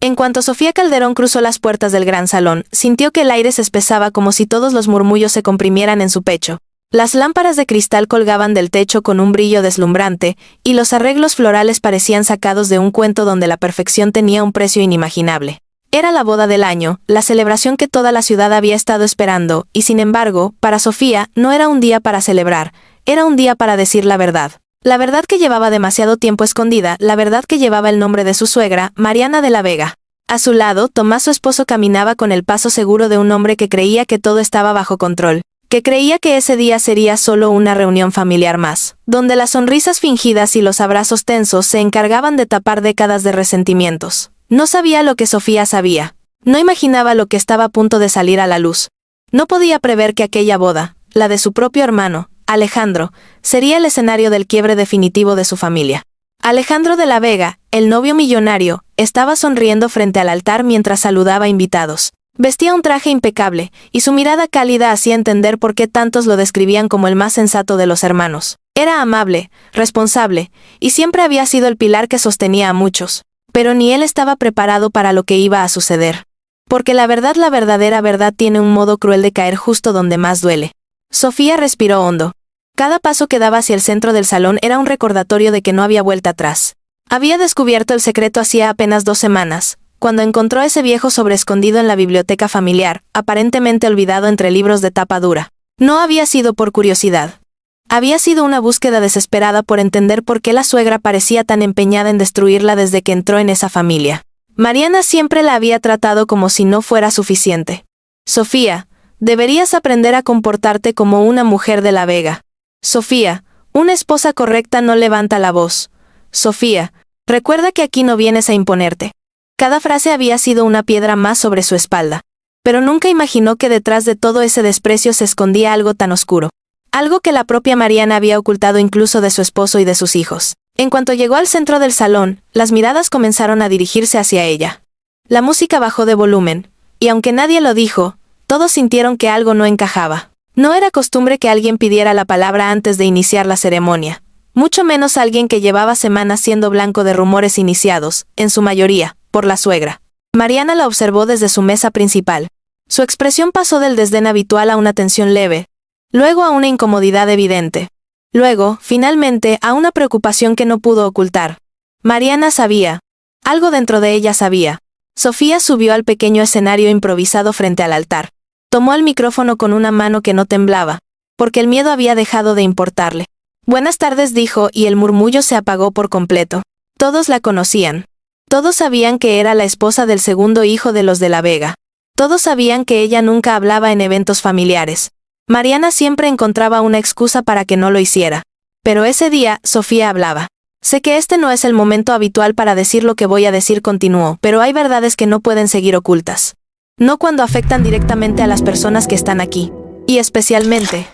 En cuanto Sofía Calderón cruzó las puertas del gran salón, sintió que el aire se espesaba como si todos los murmullos se comprimieran en su pecho. Las lámparas de cristal colgaban del techo con un brillo deslumbrante, y los arreglos florales parecían sacados de un cuento donde la perfección tenía un precio inimaginable. Era la boda del año, la celebración que toda la ciudad había estado esperando, y sin embargo, para Sofía, no era un día para celebrar, era un día para decir la verdad. La verdad que llevaba demasiado tiempo escondida, la verdad que llevaba el nombre de su suegra, Mariana de la Vega. A su lado, Tomás, su esposo, caminaba con el paso seguro de un hombre que creía que todo estaba bajo control, que creía que ese día sería solo una reunión familiar más, donde las sonrisas fingidas y los abrazos tensos se encargaban de tapar décadas de resentimientos. No sabía lo que Sofía sabía. No imaginaba lo que estaba a punto de salir a la luz. No podía prever que aquella boda, la de su propio hermano, Alejandro, sería el escenario del quiebre definitivo de su familia. Alejandro de la Vega, el novio millonario, estaba sonriendo frente al altar mientras saludaba a invitados. Vestía un traje impecable, y su mirada cálida hacía entender por qué tantos lo describían como el más sensato de los hermanos. Era amable, responsable, y siempre había sido el pilar que sostenía a muchos. Pero ni él estaba preparado para lo que iba a suceder. Porque la verdadera verdad tiene un modo cruel de caer justo donde más duele. Sofía respiró hondo. Cada paso que daba hacia el centro del salón era un recordatorio de que no había vuelta atrás. Había descubierto el secreto hacía apenas 2 semanas, cuando encontró ese viejo sobre escondido en la biblioteca familiar, aparentemente olvidado entre libros de tapa dura. No había sido por curiosidad. Había sido una búsqueda desesperada por entender por qué la suegra parecía tan empeñada en destruirla desde que entró en esa familia. Mariana siempre la había tratado como si no fuera suficiente. Sofía, deberías aprender a comportarte como una mujer de la Vega. Sofía, una esposa correcta no levanta la voz. Sofía, recuerda que aquí no vienes a imponerte. Cada frase había sido una piedra más sobre su espalda. Pero nunca imaginó que detrás de todo ese desprecio se escondía algo tan oscuro. Algo que la propia Mariana había ocultado incluso de su esposo y de sus hijos. En cuanto llegó al centro del salón, las miradas comenzaron a dirigirse hacia ella. La música bajó de volumen, y aunque nadie lo dijo, todos sintieron que algo no encajaba. No era costumbre que alguien pidiera la palabra antes de iniciar la ceremonia, mucho menos alguien que llevaba semanas siendo blanco de rumores iniciados, en su mayoría, por la suegra. Mariana la observó desde su mesa principal. Su expresión pasó del desdén habitual a una tensión leve, luego a una incomodidad evidente. Luego, finalmente, a una preocupación que no pudo ocultar. Mariana sabía. Algo dentro de ella sabía. Sofía subió al pequeño escenario improvisado frente al altar. Tomó el micrófono con una mano que no temblaba, porque el miedo había dejado de importarle. Buenas tardes, dijo, y el murmullo se apagó por completo. Todos la conocían. Todos sabían que era la esposa del segundo hijo de los de la Vega. Todos sabían que ella nunca hablaba en eventos familiares. Mariana siempre encontraba una excusa para que no lo hiciera. Pero ese día, Sofía hablaba. Sé que este no es el momento habitual para decir lo que voy a decir, continuó, pero hay verdades que no pueden seguir ocultas. No cuando afectan directamente a las personas que están aquí. Y especialmente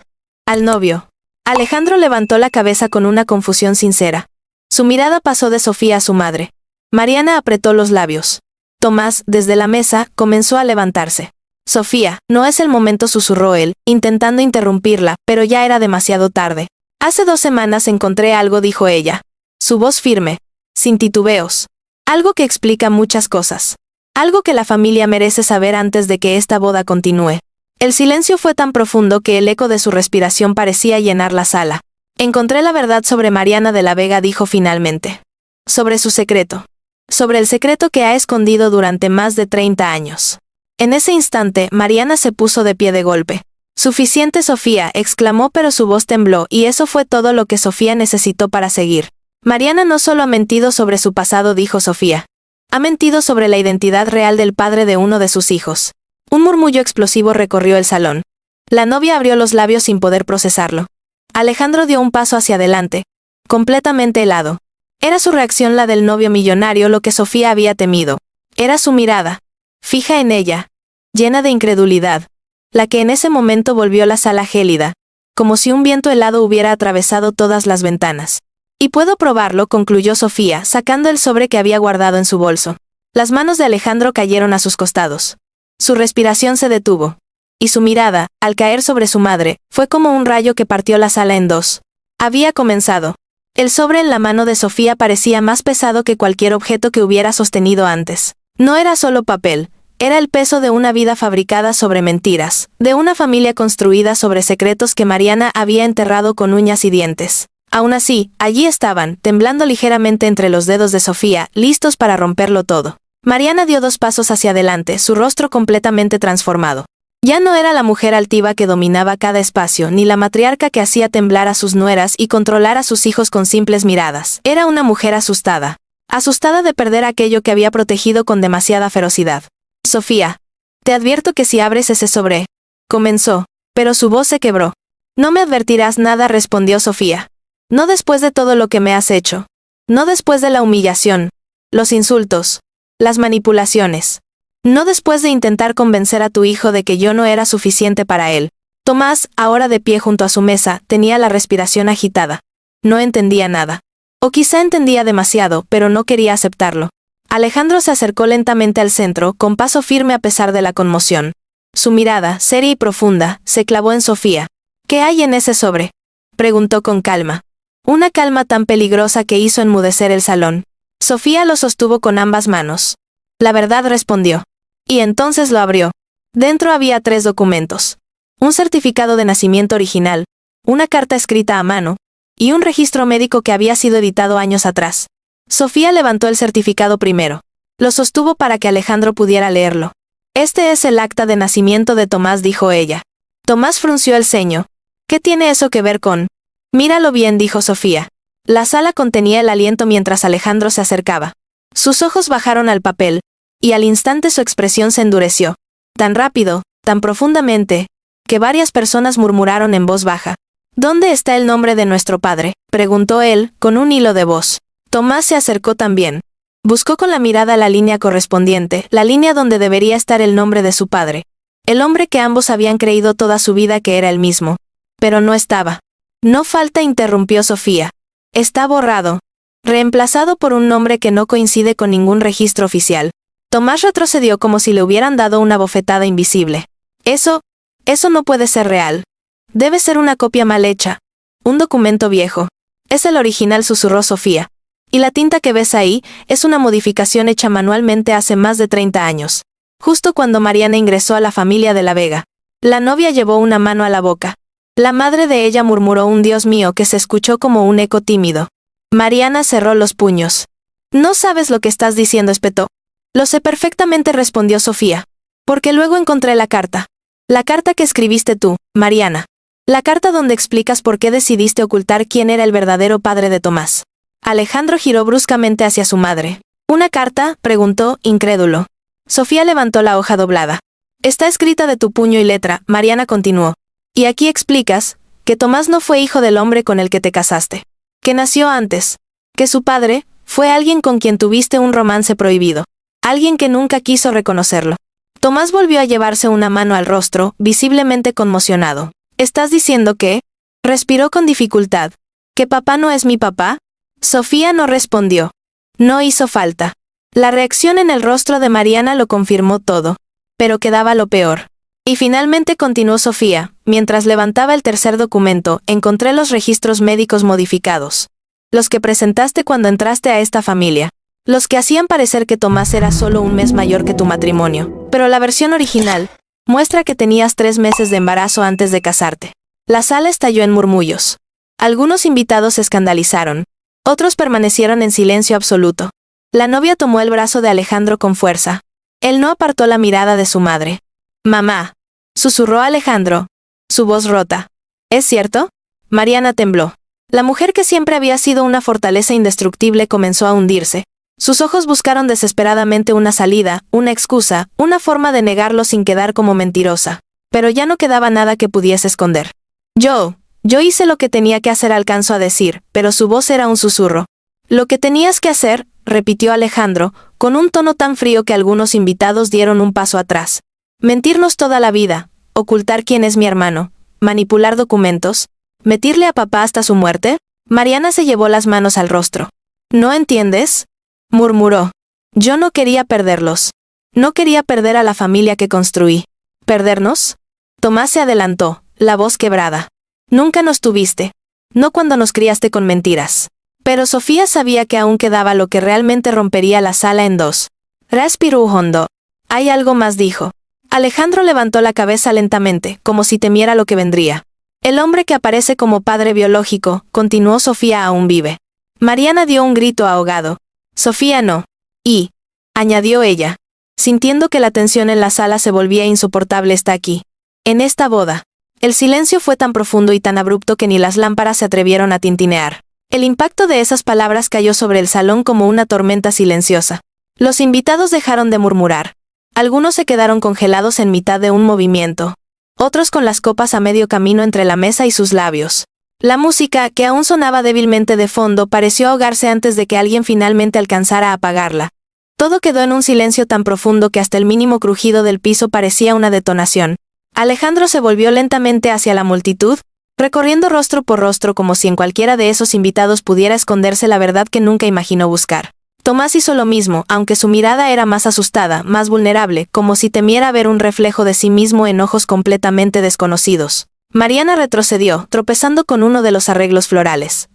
al novio. Alejandro levantó la cabeza con una confusión sincera. Su mirada pasó de Sofía a su madre. Mariana apretó los labios. Tomás, desde la mesa, comenzó a levantarse. Sofía, no es el momento, susurró él, intentando interrumpirla, pero ya era demasiado tarde. Hace 2 semanas encontré algo, dijo ella. Su voz firme, sin titubeos. Algo que explica muchas cosas. Algo que la familia merece saber antes de que esta boda continúe. El silencio fue tan profundo que el eco de su respiración parecía llenar la sala. Encontré la verdad sobre Mariana de la Vega, dijo finalmente. Sobre su secreto. Sobre el secreto que ha escondido durante más de 30 años. En ese instante, Mariana se puso de pie de golpe. Suficiente, Sofía, exclamó, pero su voz tembló, y eso fue todo lo que Sofía necesitó para seguir. Mariana no solo ha mentido sobre su pasado, dijo Sofía. Ha mentido sobre la identidad real del padre de uno de sus hijos. Un murmullo explosivo recorrió el salón. La novia abrió los labios sin poder procesarlo. Alejandro dio un paso hacia adelante, completamente helado. Era su reacción la del novio millonario lo que Sofía había temido. Era su mirada, fija en ella, llena de incredulidad, la que en ese momento volvió la sala gélida, como si un viento helado hubiera atravesado todas las ventanas. Y puedo probarlo, concluyó Sofía, sacando el sobre que había guardado en su bolso. Las manos de Alejandro cayeron a sus costados. Su respiración se detuvo. Y su mirada, al caer sobre su madre, fue como un rayo que partió la sala en 2. Había comenzado. El sobre en la mano de Sofía parecía más pesado que cualquier objeto que hubiera sostenido antes. No era solo papel, era el peso de una vida fabricada sobre mentiras, de una familia construida sobre secretos que Mariana había enterrado con uñas y dientes. Aún así, allí estaban, temblando ligeramente entre los dedos de Sofía, listos para romperlo todo. Mariana dio 2 pasos hacia adelante, su rostro completamente transformado. Ya no era la mujer altiva que dominaba cada espacio, ni la matriarca que hacía temblar a sus nueras y controlar a sus hijos con simples miradas. Era una mujer asustada. Asustada de perder aquello que había protegido con demasiada ferocidad. Sofía, te advierto que si abres ese sobre, comenzó, pero su voz se quebró. No me advertirás nada, respondió Sofía. No después de todo lo que me has hecho. No después de la humillación, los insultos, las manipulaciones. No después de intentar convencer a tu hijo de que yo no era suficiente para él. Tomás, ahora de pie junto a su mesa, tenía la respiración agitada. No entendía nada. O quizá entendía demasiado, pero no quería aceptarlo. Alejandro se acercó lentamente al centro, con paso firme a pesar de la conmoción. Su mirada, seria y profunda, se clavó en Sofía. ¿Qué hay en ese sobre?, preguntó con calma. Una calma tan peligrosa que hizo enmudecer el salón. Sofía lo sostuvo con ambas manos. La verdad, respondió. Y entonces lo abrió. Dentro había 3 documentos. Un certificado de nacimiento original, una carta escrita a mano, y un registro médico que había sido editado años atrás. Sofía levantó el certificado primero. Lo sostuvo para que Alejandro pudiera leerlo. Este es el acta de nacimiento de Tomás, dijo ella. Tomás frunció el ceño. ¿Qué tiene eso que ver con? Míralo bien, dijo Sofía. La sala contenía el aliento mientras Alejandro se acercaba. Sus ojos bajaron al papel, y al instante su expresión se endureció. Tan rápido, tan profundamente, que varias personas murmuraron en voz baja. ¿Dónde está el nombre de nuestro padre?, preguntó él, con un hilo de voz. Tomás se acercó también. Buscó con la mirada la línea correspondiente, la línea donde debería estar el nombre de su padre. El hombre que ambos habían creído toda su vida que era el mismo. Pero no estaba. No falta, interrumpió Sofía. Está borrado. Reemplazado por un nombre que no coincide con ningún registro oficial. Tomás retrocedió como si le hubieran dado una bofetada invisible. Eso no puede ser real. Debe ser una copia mal hecha. Un documento viejo. Es el original, susurró Sofía. Y la tinta que ves ahí es una modificación hecha manualmente hace más de 30 años. Justo cuando Mariana ingresó a la familia de la Vega. La novia llevó una mano a la boca. La madre de ella murmuró un Dios mío que se escuchó como un eco tímido. Mariana cerró los puños. No sabes lo que estás diciendo, espetó. Lo sé perfectamente, respondió Sofía. Porque luego encontré la carta. La carta que escribiste tú, Mariana. La carta donde explicas por qué decidiste ocultar quién era el verdadero padre de Tomás. Alejandro giró bruscamente hacia su madre. ¿Una carta?, preguntó, incrédulo. Sofía levantó la hoja doblada. Está escrita de tu puño y letra, Mariana continuó. Y aquí explicas que Tomás no fue hijo del hombre con el que te casaste. Que nació antes. Que su padre fue alguien con quien tuviste un romance prohibido. Alguien que nunca quiso reconocerlo. Tomás volvió a llevarse una mano al rostro, visiblemente conmocionado. ¿Estás diciendo que? Respiró con dificultad. ¿Que papá no es mi papá? Sofía no respondió. No hizo falta. La reacción en el rostro de Mariana lo confirmó todo. Pero quedaba lo peor. Y finalmente, continuó Sofía, mientras levantaba el tercer documento, encontré los registros médicos modificados. Los que presentaste cuando entraste a esta familia. Los que hacían parecer que Tomás era solo un mes mayor que tu matrimonio. Pero la versión original muestra que tenías 3 meses de embarazo antes de casarte. La sala estalló en murmullos. Algunos invitados se escandalizaron. Otros permanecieron en silencio absoluto. La novia tomó el brazo de Alejandro con fuerza. Él no apartó la mirada de su madre. «Mamá», susurró Alejandro, su voz rota. «¿Es cierto?». Mariana tembló. La mujer que siempre había sido una fortaleza indestructible comenzó a hundirse. Sus ojos buscaron desesperadamente una salida, una excusa, una forma de negarlo sin quedar como mentirosa. Pero ya no quedaba nada que pudiese esconder. Yo hice lo que tenía que hacer, alcanzó a decir, pero su voz era un susurro. Lo que tenías que hacer, repitió Alejandro, con un tono tan frío que algunos invitados dieron un paso atrás. Mentirnos toda la vida, ocultar quién es mi hermano, manipular documentos, mentirle a papá hasta su muerte. Mariana se llevó las manos al rostro. ¿No entiendes?, murmuró. Yo no quería perderlos. No quería perder a la familia que construí. ¿Perdernos? Tomás se adelantó, la voz quebrada. Nunca nos tuviste. No cuando nos criaste con mentiras. Pero Sofía sabía que aún quedaba lo que realmente rompería la sala en dos. Respiró hondo. Hay algo más, dijo. Alejandro levantó la cabeza lentamente, como si temiera lo que vendría. El hombre que aparece como padre biológico, continuó Sofía, aún vive. Mariana dio un grito ahogado. Sofía no. Y, añadió ella, sintiendo que la tensión en la sala se volvía insoportable, está aquí. En esta boda. El silencio fue tan profundo y tan abrupto que ni las lámparas se atrevieron a tintinear. El impacto de esas palabras cayó sobre el salón como una tormenta silenciosa. Los invitados dejaron de murmurar. Algunos se quedaron congelados en mitad de un movimiento. Otros con las copas a medio camino entre la mesa y sus labios. La música, que aún sonaba débilmente de fondo, pareció ahogarse antes de que alguien finalmente alcanzara a apagarla. Todo quedó en un silencio tan profundo que hasta el mínimo crujido del piso parecía una detonación. Alejandro se volvió lentamente hacia la multitud, recorriendo rostro por rostro como si en cualquiera de esos invitados pudiera esconderse la verdad que nunca imaginó buscar. Tomás hizo lo mismo, aunque su mirada era más asustada, más vulnerable, como si temiera ver un reflejo de sí mismo en ojos completamente desconocidos. Mariana retrocedió, tropezando con uno de los arreglos florales.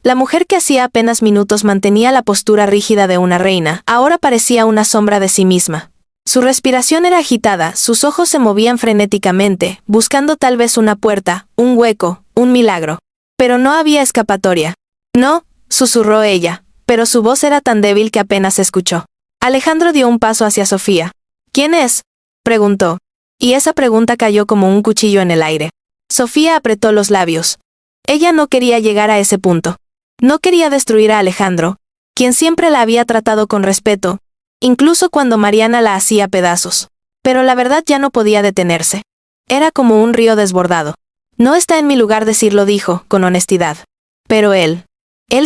La mujer que hacía apenas minutos mantenía la postura rígida de una reina, ahora parecía una sombra de sí misma. Su respiración era agitada, sus ojos se movían frenéticamente, buscando tal vez una puerta, un hueco, un milagro. Pero no había escapatoria. No, susurró ella, pero su voz era tan débil que apenas se escuchó. Alejandro dio un paso hacia Sofía. ¿Quién es?, preguntó. Y esa pregunta cayó como un cuchillo en el aire. Sofía apretó los labios. Ella no quería llegar a ese punto. No quería destruir a Alejandro, quien siempre la había tratado con respeto, incluso cuando Mariana la hacía pedazos. Pero la verdad ya no podía detenerse. Era como un río desbordado. No está en mi lugar decirlo, dijo, con honestidad. Pero él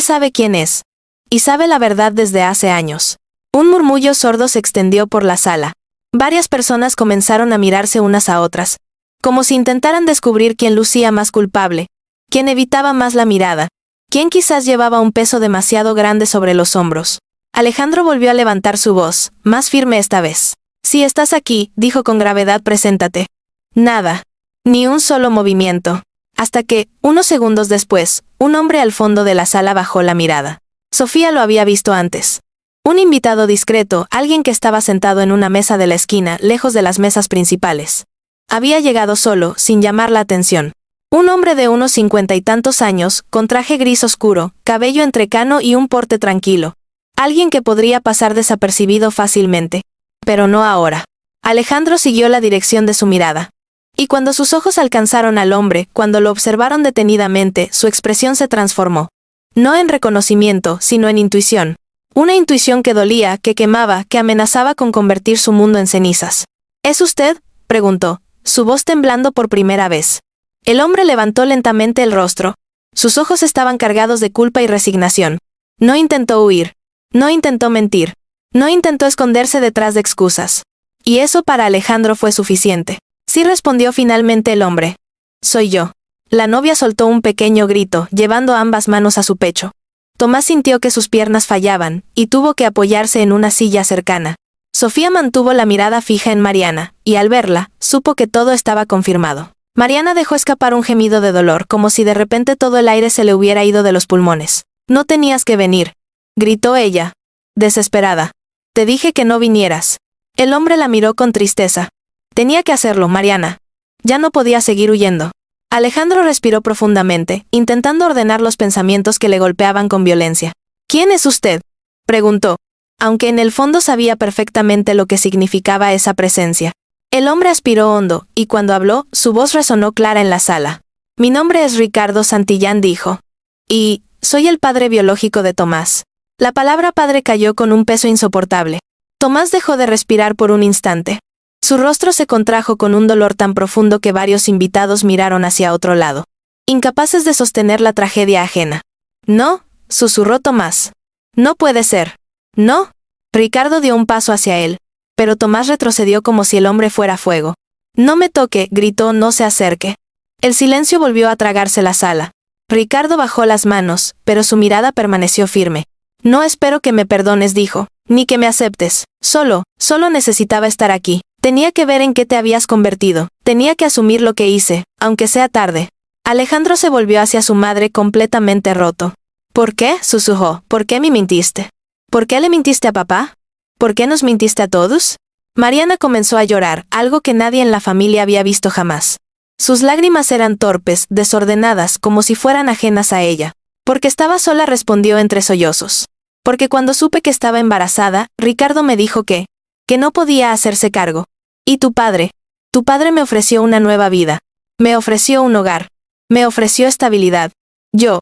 sabe quién es. Y sabe la verdad desde hace años. Un murmullo sordo se extendió por la sala. Varias personas comenzaron a mirarse unas a otras, como si intentaran descubrir quién lucía más culpable, quién evitaba más la mirada, quién quizás llevaba un peso demasiado grande sobre los hombros. Alejandro volvió a levantar su voz, más firme esta vez. Si estás aquí, dijo con gravedad, preséntate. Nada. Ni un solo movimiento. Hasta que, unos segundos después, un hombre al fondo de la sala bajó la mirada. Sofía lo había visto antes. Un invitado discreto, alguien que estaba sentado en una mesa de la esquina, lejos de las mesas principales. Había llegado solo, sin llamar la atención. Un hombre de unos 50 y tantos años, con traje gris oscuro, cabello entrecano y un porte tranquilo. Alguien que podría pasar desapercibido fácilmente. Pero no ahora. Alejandro siguió la dirección de su mirada. Y cuando sus ojos alcanzaron al hombre, cuando lo observaron detenidamente, su expresión se transformó. No en reconocimiento, sino en intuición. Una intuición que dolía, que quemaba, que amenazaba con convertir su mundo en cenizas. ¿Es usted?, preguntó, su voz temblando por primera vez. El hombre levantó lentamente el rostro. Sus ojos estaban cargados de culpa y resignación. No intentó huir. No intentó mentir. No intentó esconderse detrás de excusas. Y eso para Alejandro fue suficiente. Sí, respondió finalmente el hombre. Soy yo. La novia soltó un pequeño grito, llevando ambas manos a su pecho. Tomás sintió que sus piernas fallaban, y tuvo que apoyarse en una silla cercana. Sofía mantuvo la mirada fija en Mariana, y al verla, supo que todo estaba confirmado. Mariana dejó escapar un gemido de dolor, como si de repente todo el aire se le hubiera ido de los pulmones. No tenías que venir, gritó ella, desesperada. Te dije que no vinieras. El hombre la miró con tristeza. Tenía que hacerlo, Mariana. Ya no podía seguir huyendo. Alejandro respiró profundamente, intentando ordenar los pensamientos que le golpeaban con violencia. ¿Quién es usted?, preguntó, aunque en el fondo sabía perfectamente lo que significaba esa presencia. El hombre aspiró hondo, y cuando habló, su voz resonó clara en la sala. Mi nombre es Ricardo Santillán, dijo. Y, soy el padre biológico de Tomás. La palabra padre cayó con un peso insoportable. Tomás dejó de respirar por un instante. Su rostro se contrajo con un dolor tan profundo que varios invitados miraron hacia otro lado, incapaces de sostener la tragedia ajena. No, susurró Tomás. No puede ser. No. Ricardo dio un paso hacia él, pero Tomás retrocedió como si el hombre fuera fuego. No me toque, gritó, no se acerque. El silencio volvió a tragarse la sala. Ricardo bajó las manos, pero su mirada permaneció firme. No espero que me perdones, dijo, ni que me aceptes. Solo necesitaba estar aquí. Tenía que ver en qué te habías convertido. Tenía que asumir lo que hice, aunque sea tarde. Alejandro se volvió hacia su madre completamente roto. ¿Por qué?, susurró. ¿Por qué me mintiste? ¿Por qué le mintiste a papá? ¿Por qué nos mintiste a todos? Mariana comenzó a llorar, algo que nadie en la familia había visto jamás. Sus lágrimas eran torpes, desordenadas, como si fueran ajenas a ella. Porque estaba sola, respondió entre sollozos. Porque cuando supe que estaba embarazada, Ricardo me dijo que no podía hacerse cargo. ¿Y tu padre? Tu padre me ofreció una nueva vida. Me ofreció un hogar. Me ofreció estabilidad. Yo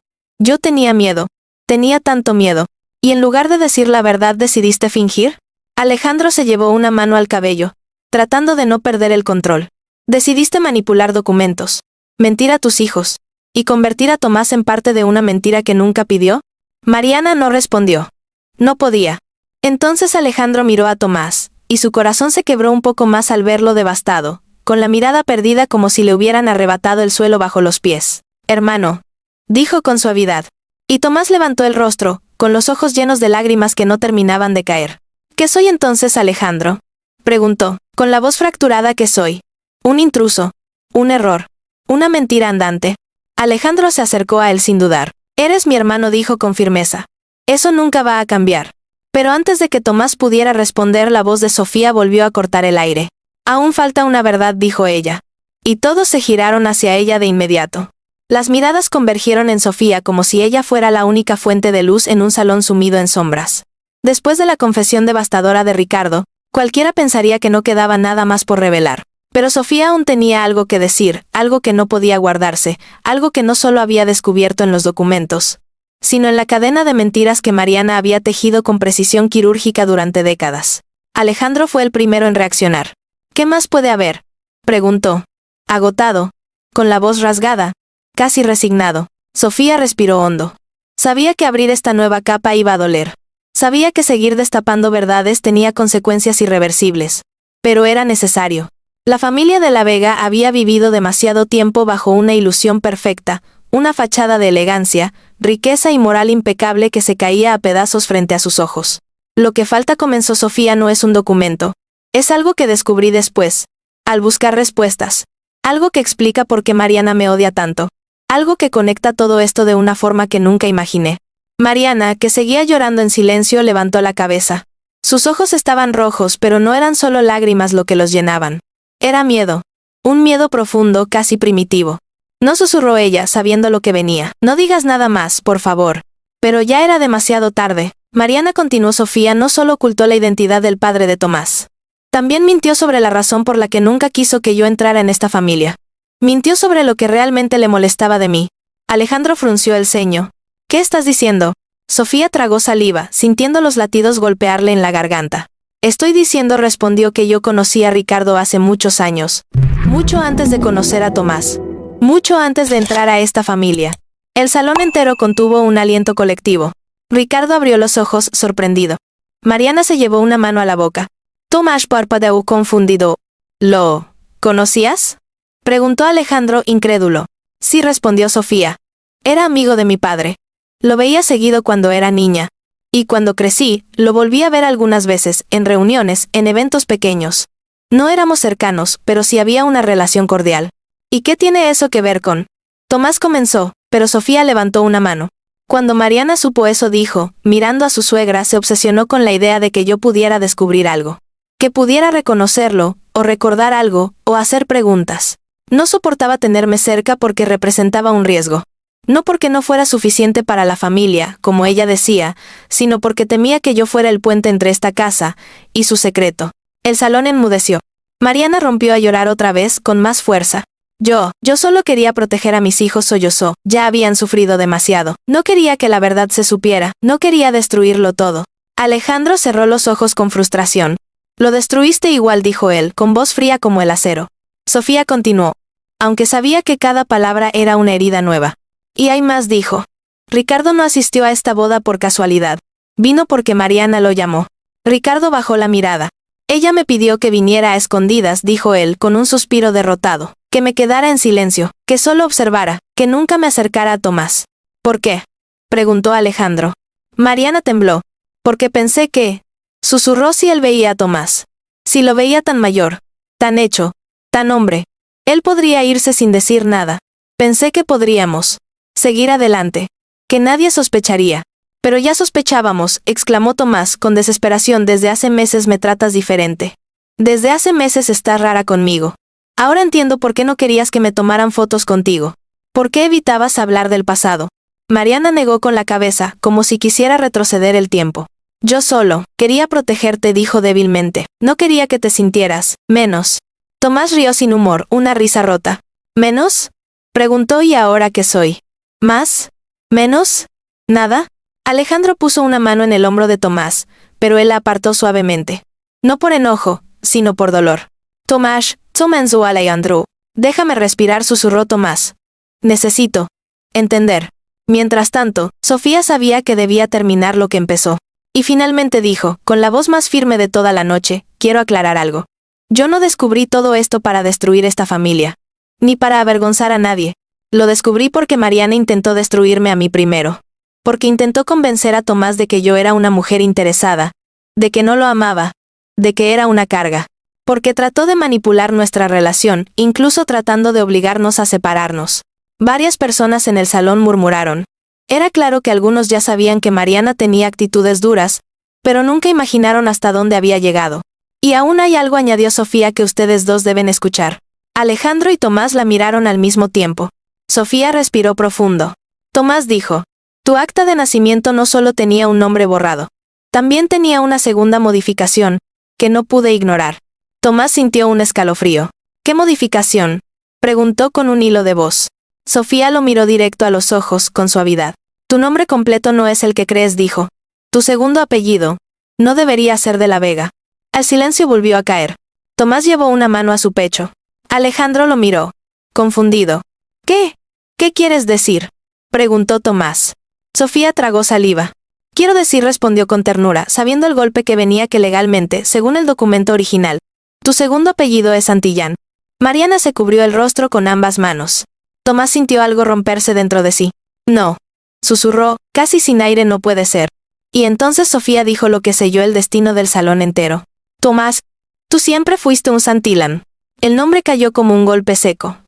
tenía miedo. Tenía tanto miedo. ¿Y en lugar de decir la verdad decidiste fingir? Alejandro se llevó una mano al cabello, tratando de no perder el control. Decidiste manipular documentos, mentir a tus hijos, y convertir a Tomás en parte de una mentira que nunca pidió. Mariana no respondió. No podía. Entonces Alejandro miró a Tomás, y su corazón se quebró un poco más al verlo devastado, con la mirada perdida como si le hubieran arrebatado el suelo bajo los pies. Hermano, dijo con suavidad. Y Tomás levantó el rostro, con los ojos llenos de lágrimas que no terminaban de caer. ¿Qué soy entonces, Alejandro? Preguntó, con la voz fracturada. ¿Qué soy? Un intruso. Un error. Una mentira andante. Alejandro se acercó a él sin dudar. Eres mi hermano, dijo con firmeza. Eso nunca va a cambiar. Pero antes de que Tomás pudiera responder, la voz de Sofía volvió a cortar el aire. Aún falta una verdad, dijo ella. Y todos se giraron hacia ella de inmediato. Las miradas convergieron en Sofía como si ella fuera la única fuente de luz en un salón sumido en sombras. Después de la confesión devastadora de Ricardo, cualquiera pensaría que no quedaba nada más por revelar. Pero Sofía aún tenía algo que decir, algo que no podía guardarse, algo que no solo había descubierto en los documentos, sino en la cadena de mentiras que Mariana había tejido con precisión quirúrgica durante décadas. Alejandro fue el primero en reaccionar. ¿Qué más puede haber?, preguntó. Agotado, con la voz rasgada, casi resignado. Sofía respiró hondo. Sabía que abrir esta nueva capa iba a doler. Sabía que seguir destapando verdades tenía consecuencias irreversibles. Pero era necesario. La familia de la Vega había vivido demasiado tiempo bajo una ilusión perfecta, una fachada de elegancia, riqueza y moral impecable que se caía a pedazos frente a sus ojos. Lo que falta, comenzó Sofía, no es un documento. Es algo que descubrí después, al buscar respuestas. Algo que explica por qué Mariana me odia tanto. Algo que conecta todo esto de una forma que nunca imaginé. Mariana, que seguía llorando en silencio, levantó la cabeza. Sus ojos estaban rojos, pero no eran solo lágrimas lo que los llenaban. Era miedo. Un miedo profundo, casi primitivo. No, susurró ella, sabiendo lo que venía. No digas nada más, por favor. Pero ya era demasiado tarde. Mariana, continuó Sofía, no solo ocultó la identidad del padre de Tomás. También mintió sobre la razón por la que nunca quiso que yo entrara en esta familia. Mintió sobre lo que realmente le molestaba de mí. Alejandro frunció el ceño. ¿Qué estás diciendo? Sofía tragó saliva, sintiendo los latidos golpearle en la garganta. Estoy diciendo, respondió, que yo conocí a Ricardo hace muchos años. Mucho antes de conocer a Tomás. Mucho antes de entrar a esta familia. El salón entero contuvo un aliento colectivo. Ricardo abrió los ojos, sorprendido. Mariana se llevó una mano a la boca. Tomás parpadeó confundido. ¿Lo conocías?, preguntó Alejandro, incrédulo. Sí, respondió Sofía. Era amigo de mi padre. Lo veía seguido cuando era niña. Y cuando crecí, lo volví a ver algunas veces, en reuniones, en eventos pequeños. No éramos cercanos, pero sí había una relación cordial. ¿Y qué tiene eso que ver con? Tomás comenzó, pero Sofía levantó una mano. Cuando Mariana supo eso, dijo, mirando a su suegra, se obsesionó con la idea de que yo pudiera descubrir algo. Que pudiera reconocerlo, o recordar algo, o hacer preguntas. No soportaba tenerme cerca porque representaba un riesgo. No porque no fuera suficiente para la familia, como ella decía, sino porque temía que yo fuera el puente entre esta casa y su secreto. El salón enmudeció. Mariana rompió a llorar otra vez, con más fuerza. Yo solo quería proteger a mis hijos, sollozó. Ya habían sufrido demasiado. No quería que la verdad se supiera, no quería destruirlo todo. Alejandro cerró los ojos con frustración. Lo destruiste igual, dijo él, con voz fría como el acero. Sofía continuó, aunque sabía que cada palabra era una herida nueva. Y hay más, dijo. Ricardo no asistió a esta boda por casualidad. Vino porque Mariana lo llamó. Ricardo bajó la mirada. Ella me pidió que viniera a escondidas, dijo él con un suspiro derrotado. Que me quedara en silencio, que solo observara, que nunca me acercara a Tomás. ¿Por qué?, preguntó Alejandro. Mariana tembló. Porque pensé que, susurró, si él veía a Tomás. Si lo veía tan mayor, tan hecho, tan hombre. Él podría irse sin decir nada. Pensé que podríamos seguir adelante. Que nadie sospecharía. Pero ya sospechábamos, exclamó Tomás con desesperación, desde hace meses me tratas diferente. Desde hace meses estás rara conmigo. Ahora entiendo por qué no querías que me tomaran fotos contigo. ¿Por qué evitabas hablar del pasado? Mariana negó con la cabeza, como si quisiera retroceder el tiempo. Yo solo quería protegerte, dijo débilmente. No quería que te sintieras menos. Tomás rió sin humor, una risa rota. ¿Menos? Preguntó. ¿Y ahora qué soy? ¿Más? ¿Menos? ¿Nada? Alejandro puso una mano en el hombro de Tomás, pero él la apartó suavemente. No por enojo, sino por dolor. Tomás, Tomanzo Alejandro. Déjame respirar, susurró Tomás. Necesito entender. Mientras tanto, Sofía sabía que debía terminar lo que empezó. Y finalmente dijo, con la voz más firme de toda la noche, quiero aclarar algo. Yo no descubrí todo esto para destruir esta familia. Ni para avergonzar a nadie. Lo descubrí porque Mariana intentó destruirme a mí primero. Porque intentó convencer a Tomás de que yo era una mujer interesada. De que no lo amaba. De que era una carga. Porque trató de manipular nuestra relación, incluso tratando de obligarnos a separarnos. Varias personas en el salón murmuraron. Era claro que algunos ya sabían que Mariana tenía actitudes duras, pero nunca imaginaron hasta dónde había llegado. Y aún hay algo, añadió Sofía, que ustedes dos deben escuchar. Alejandro y Tomás la miraron al mismo tiempo. Sofía respiró profundo. Tomás dijo, tu acta de nacimiento no solo tenía un nombre borrado, también tenía una segunda modificación, que no pude ignorar. Tomás sintió un escalofrío. ¿Qué modificación? Preguntó con un hilo de voz. Sofía lo miró directo a los ojos, con suavidad. Tu nombre completo no es el que crees, dijo. Tu segundo apellido no debería ser de la Vega. El silencio volvió a caer. Tomás llevó una mano a su pecho. Alejandro lo miró, confundido. ¿Qué? ¿Qué quieres decir? Preguntó Tomás. Sofía tragó saliva. Quiero decir, respondió con ternura, sabiendo el golpe que venía, que legalmente, según el documento original, tu segundo apellido es Santillán. Mariana se cubrió el rostro con ambas manos. Tomás sintió algo romperse dentro de sí. No. Susurró, casi sin aire, no puede ser. Y entonces Sofía dijo lo que selló el destino del salón entero. Tomás, tú siempre fuiste un Santillán. El nombre cayó como un golpe seco.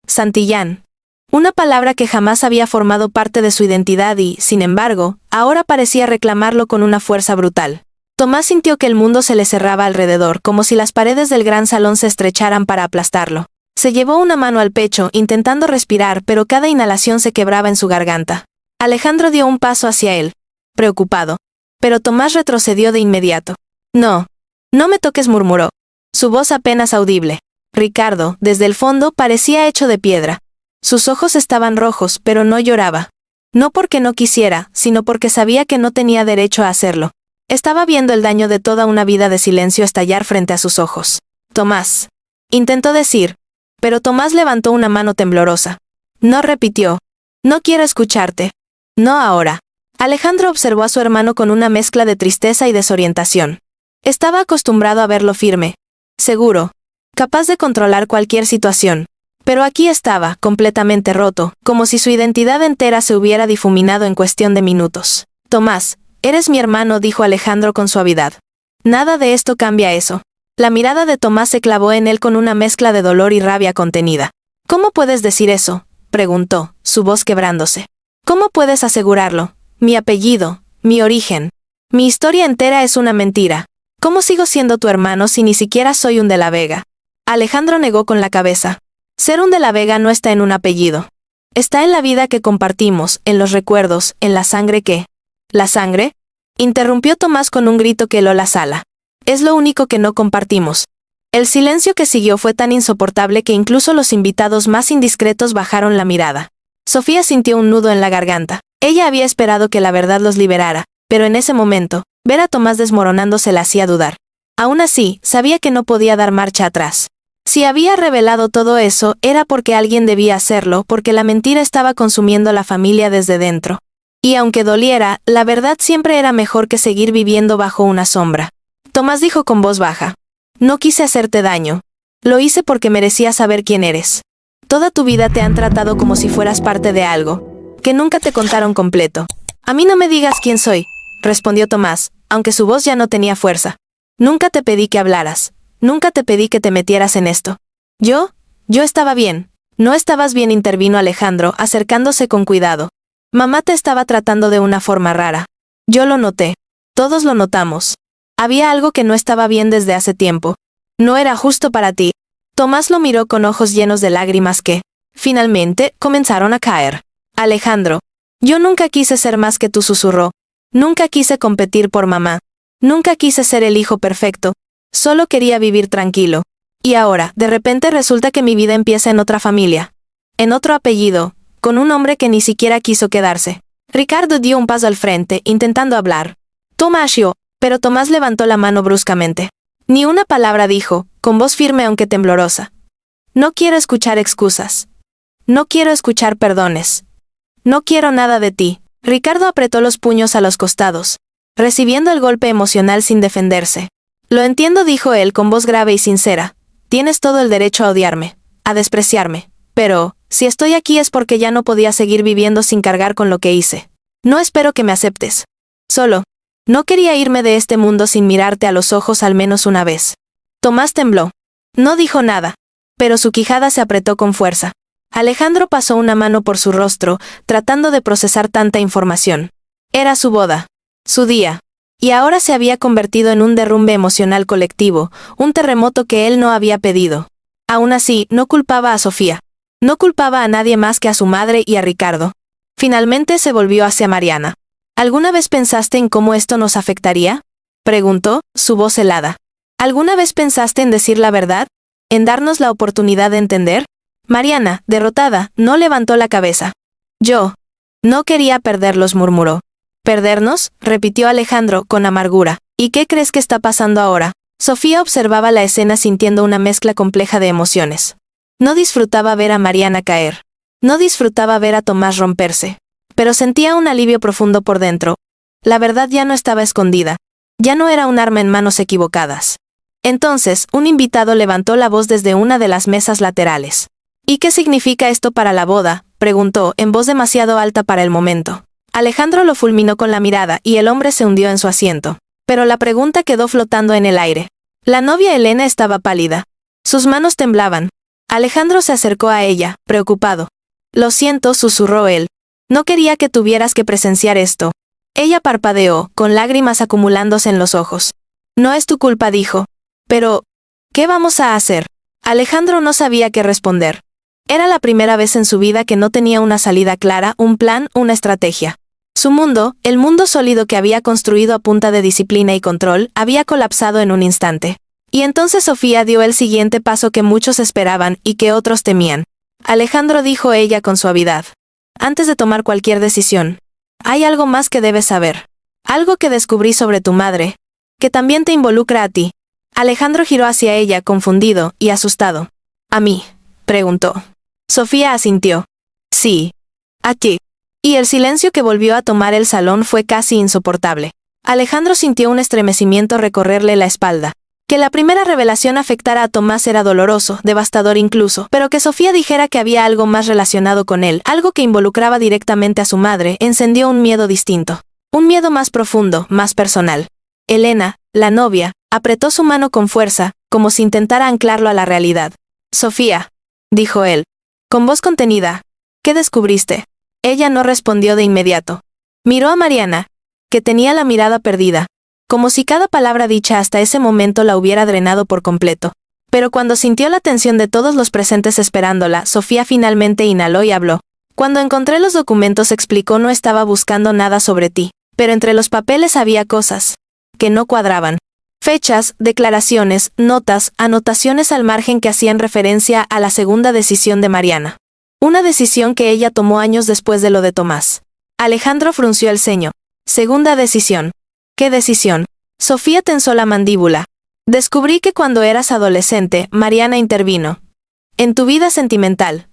Santillán. Una palabra que jamás había formado parte de su identidad y, sin embargo, ahora parecía reclamarlo con una fuerza brutal. Tomás sintió que el mundo se le cerraba alrededor, como si las paredes del gran salón se estrecharan para aplastarlo. Se llevó una mano al pecho, intentando respirar, pero cada inhalación se quebraba en su garganta. Alejandro dio un paso hacia él, preocupado. Pero Tomás retrocedió de inmediato. No. No me toques, murmuró. Su voz apenas audible. Ricardo, desde el fondo, parecía hecho de piedra. Sus ojos estaban rojos, pero no lloraba. No porque no quisiera, sino porque sabía que no tenía derecho a hacerlo. Estaba viendo el daño de toda una vida de silencio estallar frente a sus ojos. Tomás. Intentó decir. Pero Tomás levantó una mano temblorosa. No, repitió. No quiero escucharte. No ahora. Alejandro observó a su hermano con una mezcla de tristeza y desorientación. Estaba acostumbrado a verlo firme, seguro, capaz de controlar cualquier situación. Pero aquí estaba, completamente roto, como si su identidad entera se hubiera difuminado en cuestión de minutos. Tomás, eres mi hermano, dijo Alejandro con suavidad. Nada de esto cambia eso. La mirada de Tomás se clavó en él con una mezcla de dolor y rabia contenida. ¿Cómo puedes decir eso?, preguntó, su voz quebrándose. ¿Cómo puedes asegurarlo? Mi apellido, mi origen, mi historia entera es una mentira. ¿Cómo sigo siendo tu hermano si ni siquiera soy un de la Vega? Alejandro negó con la cabeza. Ser un de la Vega no está en un apellido. Está en la vida que compartimos, en los recuerdos, en la sangre que... ¿La sangre? Interrumpió Tomás con un grito que heló la sala. Es lo único que no compartimos. El silencio que siguió fue tan insoportable que incluso los invitados más indiscretos bajaron la mirada. Sofía sintió un nudo en la garganta. Ella había esperado que la verdad los liberara, pero en ese momento, ver a Tomás desmoronándose la hacía dudar. Aún así, sabía que no podía dar marcha atrás. Si había revelado todo eso, era porque alguien debía hacerlo, porque la mentira estaba consumiendo a la familia desde dentro. Y aunque doliera, la verdad siempre era mejor que seguir viviendo bajo una sombra. Tomás dijo con voz baja. No quise hacerte daño. Lo hice porque merecía saber quién eres. Toda tu vida te han tratado como si fueras parte de algo, que nunca te contaron completo. A mí no me digas quién soy, respondió Tomás, aunque su voz ya no tenía fuerza. Nunca te pedí que hablaras. Nunca te pedí que te metieras en esto. Yo estaba bien. No estabas bien, intervino Alejandro, acercándose con cuidado. Mamá te estaba tratando de una forma rara. Yo lo noté. Todos lo notamos. Había algo que no estaba bien desde hace tiempo. No era justo para ti. Tomás lo miró con ojos llenos de lágrimas que, finalmente, comenzaron a caer. Alejandro. Yo nunca quise ser más que tú, susurró. Nunca quise competir por mamá. Nunca quise ser el hijo perfecto. Solo quería vivir tranquilo. Y ahora, de repente resulta que mi vida empieza en otra familia. En otro apellido, con un hombre que ni siquiera quiso quedarse. Ricardo dio un paso al frente, intentando hablar. Tomasio, pero Tomás levantó la mano bruscamente. Ni una palabra dijo, con voz firme aunque temblorosa. No quiero escuchar excusas. No quiero escuchar perdones. No quiero nada de ti. Ricardo apretó los puños a los costados, recibiendo el golpe emocional sin defenderse. Lo entiendo, dijo él con voz grave y sincera. Tienes todo el derecho a odiarme, a despreciarme. Pero, si estoy aquí es porque ya no podía seguir viviendo sin cargar con lo que hice. No espero que me aceptes. Solo, no quería irme de este mundo sin mirarte a los ojos al menos una vez. Tomás tembló. No dijo nada, pero su quijada se apretó con fuerza. Alejandro pasó una mano por su rostro, tratando de procesar tanta información. Era su boda, su día, y ahora se había convertido en un derrumbe emocional colectivo, un terremoto que él no había pedido. Aún así, no culpaba a Sofía. No culpaba a nadie más que a su madre y a Ricardo. Finalmente se volvió hacia Mariana. ¿Alguna vez pensaste en cómo esto nos afectaría? Preguntó, su voz helada. ¿Alguna vez pensaste en decir la verdad? ¿En darnos la oportunidad de entender? Mariana, derrotada, no levantó la cabeza. Yo no quería perderlos, murmuró. ¿Perdernos?, repitió Alejandro con amargura. ¿Y qué crees que está pasando ahora? Sofía observaba la escena sintiendo una mezcla compleja de emociones. No disfrutaba ver a Mariana caer. No disfrutaba ver a Tomás romperse. Pero sentía un alivio profundo por dentro. La verdad ya no estaba escondida. Ya no era un arma en manos equivocadas. Entonces, un invitado levantó la voz desde una de las mesas laterales. ¿Y qué significa esto para la boda?, preguntó, en voz demasiado alta para el momento. Alejandro lo fulminó con la mirada y el hombre se hundió en su asiento. Pero la pregunta quedó flotando en el aire. La novia Elena estaba pálida. Sus manos temblaban. Alejandro se acercó a ella, preocupado. Lo siento, susurró él. No quería que tuvieras que presenciar esto. Ella parpadeó, con lágrimas acumulándose en los ojos. No es tu culpa, dijo. Pero, ¿qué vamos a hacer? Alejandro no sabía qué responder. Era la primera vez en su vida que no tenía una salida clara, un plan, una estrategia. Su mundo, el mundo sólido que había construido a punta de disciplina y control, había colapsado en un instante. Y entonces Sofía dio el siguiente paso que muchos esperaban y que otros temían. Alejandro, dijo ella con suavidad. Antes de tomar cualquier decisión, hay algo más que debes saber. Algo que descubrí sobre tu madre, que también te involucra a ti. Alejandro giró hacia ella, confundido y asustado. ¿A mí?, preguntó. Sofía asintió. Sí. ¿A ti? Y el silencio que volvió a tomar el salón fue casi insoportable. Alejandro sintió un estremecimiento recorrerle la espalda. Que la primera revelación afectara a Tomás era doloroso, devastador incluso, pero que Sofía dijera que había algo más relacionado con él, algo que involucraba directamente a su madre, encendió un miedo distinto. Un miedo más profundo, más personal. Elena, la novia, apretó su mano con fuerza, como si intentara anclarlo a la realidad. Sofía, dijo él, con voz contenida, ¿qué descubriste? Ella no respondió de inmediato. Miró a Mariana, que tenía la mirada perdida, como si cada palabra dicha hasta ese momento la hubiera drenado por completo. Pero cuando sintió la tensión de todos los presentes esperándola, Sofía finalmente inhaló y habló. Cuando encontré los documentos, explicó, no estaba buscando nada sobre ti, pero entre los papeles había cosas que no cuadraban. Fechas, declaraciones, notas, anotaciones al margen que hacían referencia a la segunda decisión de Mariana. Una decisión que ella tomó años después de lo de Tomás. Alejandro frunció el ceño. Segunda decisión. ¿Qué decisión? Sofía tensó la mandíbula. Descubrí que cuando eras adolescente, Mariana intervino. En tu vida sentimental.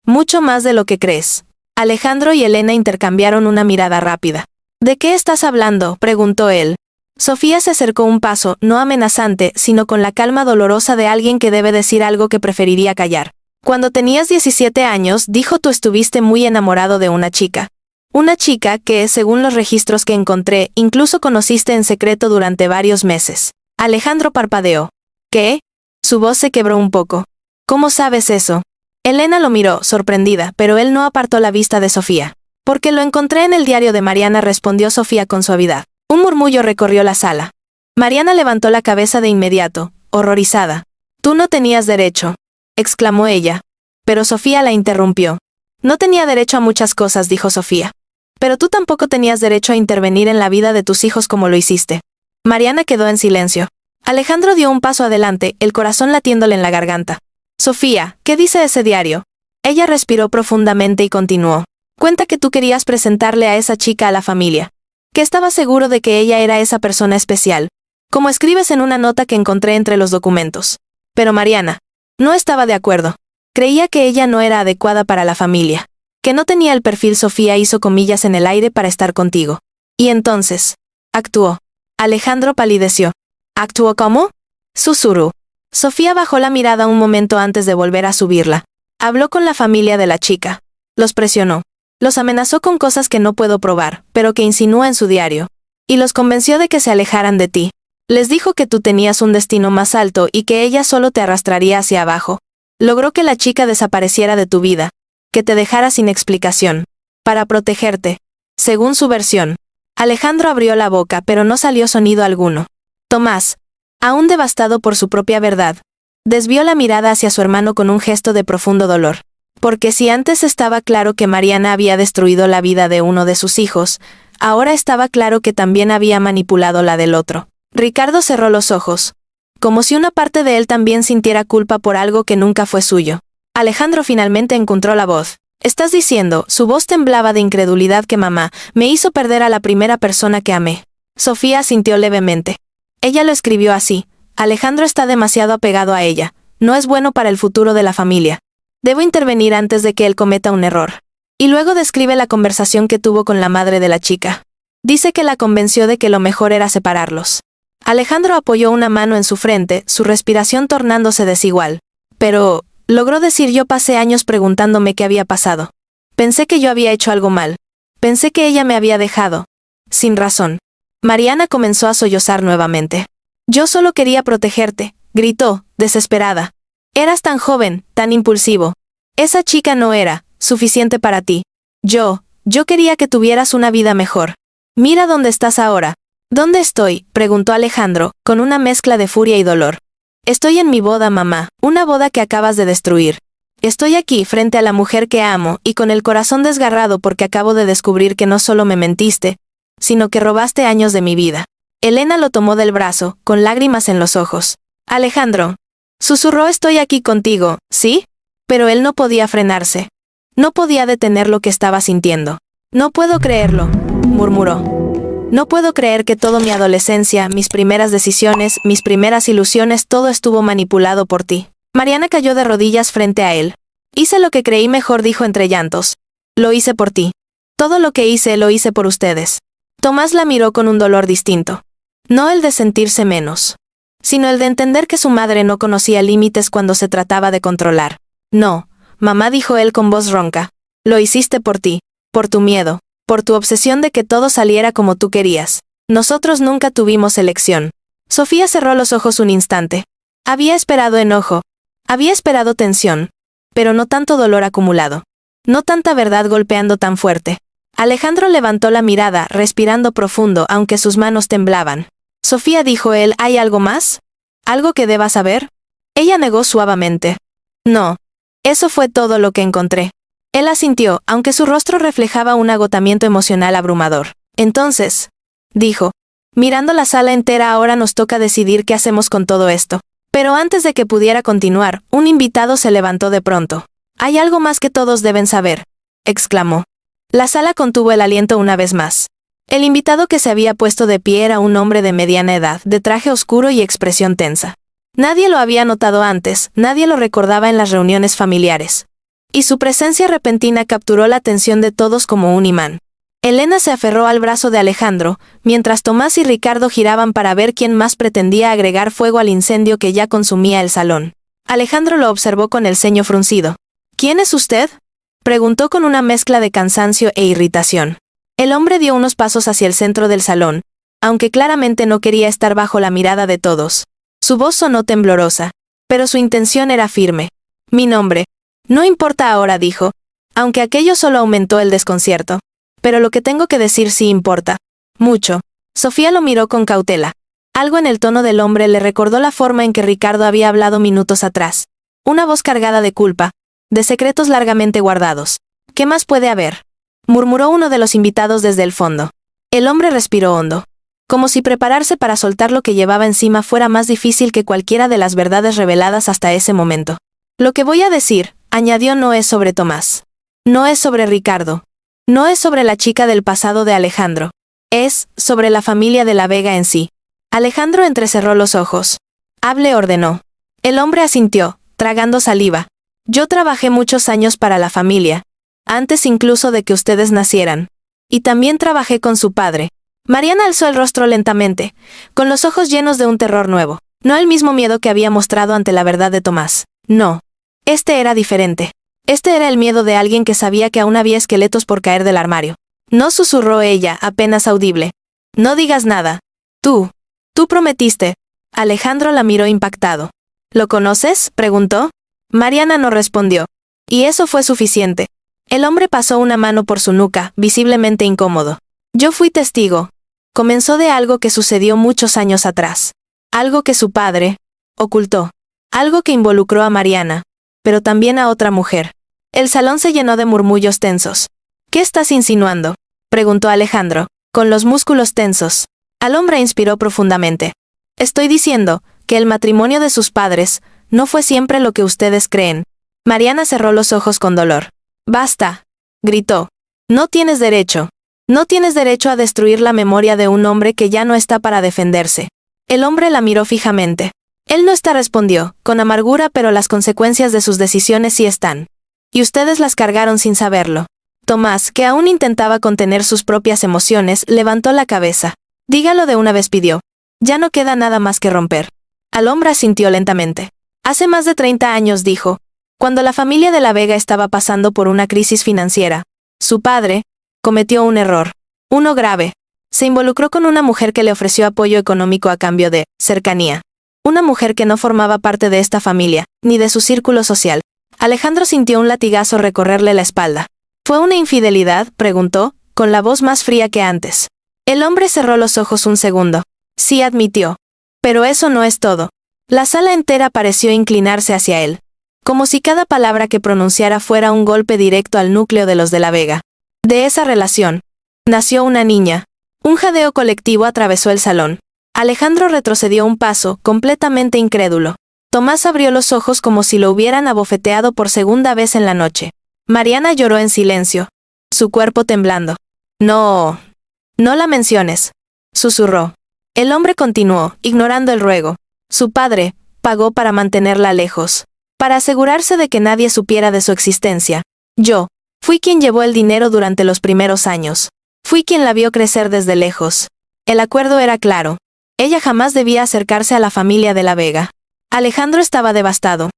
Mucho más de lo que crees. Alejandro y Elena intercambiaron una mirada rápida. ¿De qué estás hablando?, preguntó él. Sofía se acercó un paso, no amenazante, sino con la calma dolorosa de alguien que debe decir algo que preferiría callar. Cuando tenías 17 años, dijo, tú estuviste muy enamorado de una chica. Una chica que, según los registros que encontré, incluso conociste en secreto durante varios meses. Alejandro parpadeó. ¿Qué? Su voz se quebró un poco. ¿Cómo sabes eso? Elena lo miró, sorprendida, pero él no apartó la vista de Sofía. Porque lo encontré en el diario de Mariana, respondió Sofía con suavidad. Un murmullo recorrió la sala. Mariana levantó la cabeza de inmediato, horrorizada. Tú no tenías derecho, exclamó ella. Pero Sofía la interrumpió. No tenía derecho a muchas cosas, dijo Sofía. Pero tú tampoco tenías derecho a intervenir en la vida de tus hijos como lo hiciste. Mariana quedó en silencio. Alejandro dio un paso adelante, el corazón latiéndole en la garganta. Sofía, ¿qué dice ese diario? Ella respiró profundamente y continuó. Cuenta que tú querías presentarle a esa chica a la familia. Que estabas seguro de que ella era esa persona especial. Como escribes en una nota que encontré entre los documentos. Pero Mariana no estaba de acuerdo. Creía que ella no era adecuada para la familia. Que no tenía el perfil. Sofía hizo comillas en el aire para estar contigo. Y entonces, actuó. Alejandro palideció. ¿Actuó cómo? Susurró. Sofía bajó la mirada un momento antes de volver a subirla. Habló con la familia de la chica. Los presionó. Los amenazó con cosas que no puedo probar, pero que insinúa en su diario. Y los convenció de que se alejaran de ti. Les dijo que tú tenías un destino más alto y que ella solo te arrastraría hacia abajo. Logró que la chica desapareciera de tu vida. Que te dejara sin explicación. Para protegerte. Según su versión. Alejandro abrió la boca, pero no salió sonido alguno. Tomás, aún devastado por su propia verdad, desvió la mirada hacia su hermano con un gesto de profundo dolor. Porque si antes estaba claro que Mariana había destruido la vida de uno de sus hijos, ahora estaba claro que también había manipulado la del otro. Ricardo cerró los ojos. Como si una parte de él también sintiera culpa por algo que nunca fue suyo. Alejandro finalmente encontró la voz. Estás diciendo, su voz temblaba de incredulidad, que mamá me hizo perder a la primera persona que amé. Sofía asintió levemente. Ella lo escribió así. Alejandro está demasiado apegado a ella. No es bueno para el futuro de la familia. Debo intervenir antes de que él cometa un error. Y luego describe la conversación que tuvo con la madre de la chica. Dice que la convenció de que lo mejor era separarlos. Alejandro apoyó una mano en su frente, su respiración tornándose desigual. Pero, logró decir, yo pasé años preguntándome qué había pasado. Pensé que yo había hecho algo mal. Pensé que ella me había dejado. Sin razón. Mariana comenzó a sollozar nuevamente. Yo solo quería protegerte, gritó, desesperada. Eras tan joven, tan impulsivo. Esa chica no era suficiente para ti. Yo quería que tuvieras una vida mejor. Mira dónde estás ahora. ¿Dónde estoy?, preguntó Alejandro, con una mezcla de furia y dolor. Estoy en mi boda, mamá, una boda que acabas de destruir. Estoy aquí, frente a la mujer que amo, y con el corazón desgarrado porque acabo de descubrir que no solo me mentiste, sino que robaste años de mi vida. Elena lo tomó del brazo, con lágrimas en los ojos. Alejandro, susurró, estoy aquí contigo, ¿sí? Pero él no podía frenarse. No podía detener lo que estaba sintiendo. No puedo creerlo, murmuró. No puedo creer que toda mi adolescencia, mis primeras decisiones, mis primeras ilusiones, todo estuvo manipulado por ti. Mariana cayó de rodillas frente a él. Hice lo que creí mejor, dijo entre llantos. Lo hice por ti. Todo lo que hice lo hice por ustedes. Tomás la miró con un dolor distinto. No el de sentirse menos, sino el de entender que su madre no conocía límites cuando se trataba de controlar. No, mamá, dijo él con voz ronca. Lo hiciste por ti, por tu miedo, por tu obsesión de que todo saliera como tú querías. Nosotros nunca tuvimos elección. Sofía cerró los ojos un instante. Había esperado enojo. Había esperado tensión. Pero no tanto dolor acumulado. No tanta verdad golpeando tan fuerte. Alejandro levantó la mirada, respirando profundo, aunque sus manos temblaban. Sofía, dijo él, ¿hay algo más? ¿Algo que deba saber? Ella negó suavemente. No. Eso fue todo lo que encontré. Él asintió, aunque su rostro reflejaba un agotamiento emocional abrumador. Entonces, dijo, mirando la sala entera, ahora nos toca decidir qué hacemos con todo esto. Pero antes de que pudiera continuar, un invitado se levantó de pronto. Hay algo más que todos deben saber, exclamó. La sala contuvo el aliento una vez más. El invitado que se había puesto de pie era un hombre de mediana edad, de traje oscuro y expresión tensa. Nadie lo había notado antes, nadie lo recordaba en las reuniones familiares. Y su presencia repentina capturó la atención de todos como un imán. Elena se aferró al brazo de Alejandro, mientras Tomás y Ricardo giraban para ver quién más pretendía agregar fuego al incendio que ya consumía el salón. Alejandro lo observó con el ceño fruncido. ¿Quién es usted?, preguntó con una mezcla de cansancio e irritación. El hombre dio unos pasos hacia el centro del salón, aunque claramente no quería estar bajo la mirada de todos. Su voz sonó temblorosa, pero su intención era firme. Mi nombre. No importa ahora, dijo, aunque aquello solo aumentó el desconcierto. Pero lo que tengo que decir sí importa. Mucho. Sofía lo miró con cautela. Algo en el tono del hombre le recordó la forma en que Ricardo había hablado minutos atrás. Una voz cargada de culpa, de secretos largamente guardados. ¿Qué más puede haber?, murmuró uno de los invitados desde el fondo. El hombre respiró hondo, como si prepararse para soltar lo que llevaba encima fuera más difícil que cualquiera de las verdades reveladas hasta ese momento. Lo que voy a decir, añadió, no es sobre Tomás. No es sobre Ricardo. No es sobre la chica del pasado de Alejandro. Es sobre la familia de la Vega en sí. Alejandro entrecerró los ojos. Hable, ordenó. El hombre asintió, tragando saliva. Yo trabajé muchos años para la familia, antes incluso de que ustedes nacieran. Y también trabajé con su padre. Mariana alzó el rostro lentamente, con los ojos llenos de un terror nuevo. No el mismo miedo que había mostrado ante la verdad de Tomás. No. Este era diferente. Este era el miedo de alguien que sabía que aún había esqueletos por caer del armario. No, susurró ella, apenas audible. No digas nada. Tú prometiste. Alejandro la miró impactado. ¿Lo conoces?, preguntó. Mariana no respondió. Y eso fue suficiente. El hombre pasó una mano por su nuca, visiblemente incómodo. Yo fui testigo. Comenzó de algo que sucedió muchos años atrás. Algo que su padre ocultó. Algo que involucró a Mariana, pero también a otra mujer. El salón se llenó de murmullos tensos. ¿Qué estás insinuando?, preguntó Alejandro, con los músculos tensos. Al hombre inspiró profundamente. Estoy diciendo que el matrimonio de sus padres no fue siempre lo que ustedes creen. Mariana cerró los ojos con dolor. Basta, gritó. No tienes derecho. No tienes derecho a destruir la memoria de un hombre que ya no está para defenderse. El hombre la miró fijamente. Él no está, respondió, con amargura, pero las consecuencias de sus decisiones sí están. Y ustedes las cargaron sin saberlo. Tomás, que aún intentaba contener sus propias emociones, levantó la cabeza. Dígalo de una vez, pidió. Ya no queda nada más que romper. Al hombre asintió lentamente. Hace más de 30 años, dijo, cuando la familia de la Vega estaba pasando por una crisis financiera, su padre cometió un error. Uno grave. Se involucró con una mujer que le ofreció apoyo económico a cambio de cercanía. Una mujer que no formaba parte de esta familia, ni de su círculo social. Alejandro sintió un latigazo recorrerle la espalda. ¿Fue una infidelidad?, preguntó, con la voz más fría que antes. El hombre cerró los ojos un segundo. Sí, admitió. Pero eso no es todo. La sala entera pareció inclinarse hacia él, como si cada palabra que pronunciara fuera un golpe directo al núcleo de los de la Vega. De esa relación nació una niña. Un jadeo colectivo atravesó el salón. Alejandro retrocedió un paso, completamente incrédulo. Tomás abrió los ojos como si lo hubieran abofeteado por segunda vez en la noche. Mariana lloró en silencio, su cuerpo temblando. No la menciones, susurró. El hombre continuó, ignorando el ruego. Su padre pagó para mantenerla lejos, para asegurarse de que nadie supiera de su existencia. Yo fui quien llevó el dinero durante los primeros años. Fui quien la vio crecer desde lejos. El acuerdo era claro. Ella jamás debía acercarse a la familia de la Vega. Alejandro estaba devastado.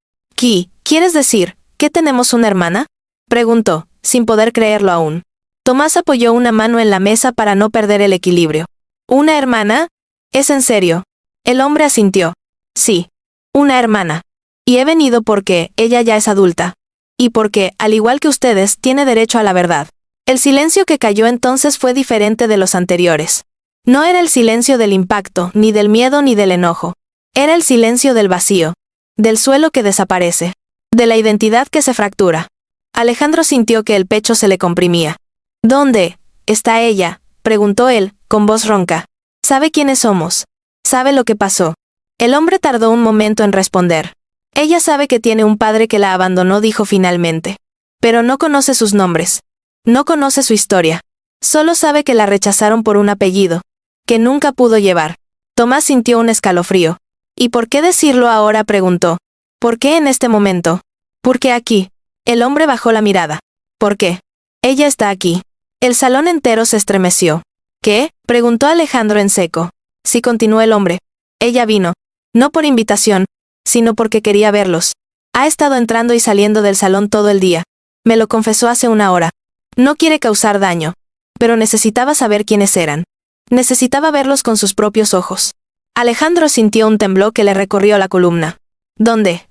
¿Quieres decir que tenemos una hermana?, preguntó, sin poder creerlo aún. Tomás apoyó una mano en la mesa para no perder el equilibrio. ¿Una hermana? ¿Es en serio? El hombre asintió. Sí, una hermana. Y he venido porque ella ya es adulta. Y porque, al igual que ustedes, tiene derecho a la verdad. El silencio que cayó entonces fue diferente de los anteriores. No era el silencio del impacto, ni del miedo ni del enojo. Era el silencio del vacío, del suelo que desaparece, de la identidad que se fractura. Alejandro sintió que el pecho se le comprimía. ¿Dónde está ella?, preguntó él, con voz ronca. ¿Sabe quiénes somos? ¿Sabe lo que pasó? El hombre tardó un momento en responder. Ella sabe que tiene un padre que la abandonó, dijo finalmente. Pero no conoce sus nombres. No conoce su historia. Solo sabe que la rechazaron por un apellido que nunca pudo llevar. Tomás sintió un escalofrío. ¿Y por qué decirlo ahora?, preguntó. ¿Por qué en este momento? ¿Por qué aquí? El hombre bajó la mirada. ¿Por qué? Ella está aquí. El salón entero se estremeció. ¿Qué?, preguntó Alejandro en seco. Sí, continuó el hombre. Ella vino. No por invitación, sino porque quería verlos. Ha estado entrando y saliendo del salón todo el día. Me lo confesó hace una hora. No quiere causar daño. Pero necesitaba saber quiénes eran. Necesitaba verlos con sus propios ojos. Alejandro sintió un temblor que le recorrió la columna. ¿Dónde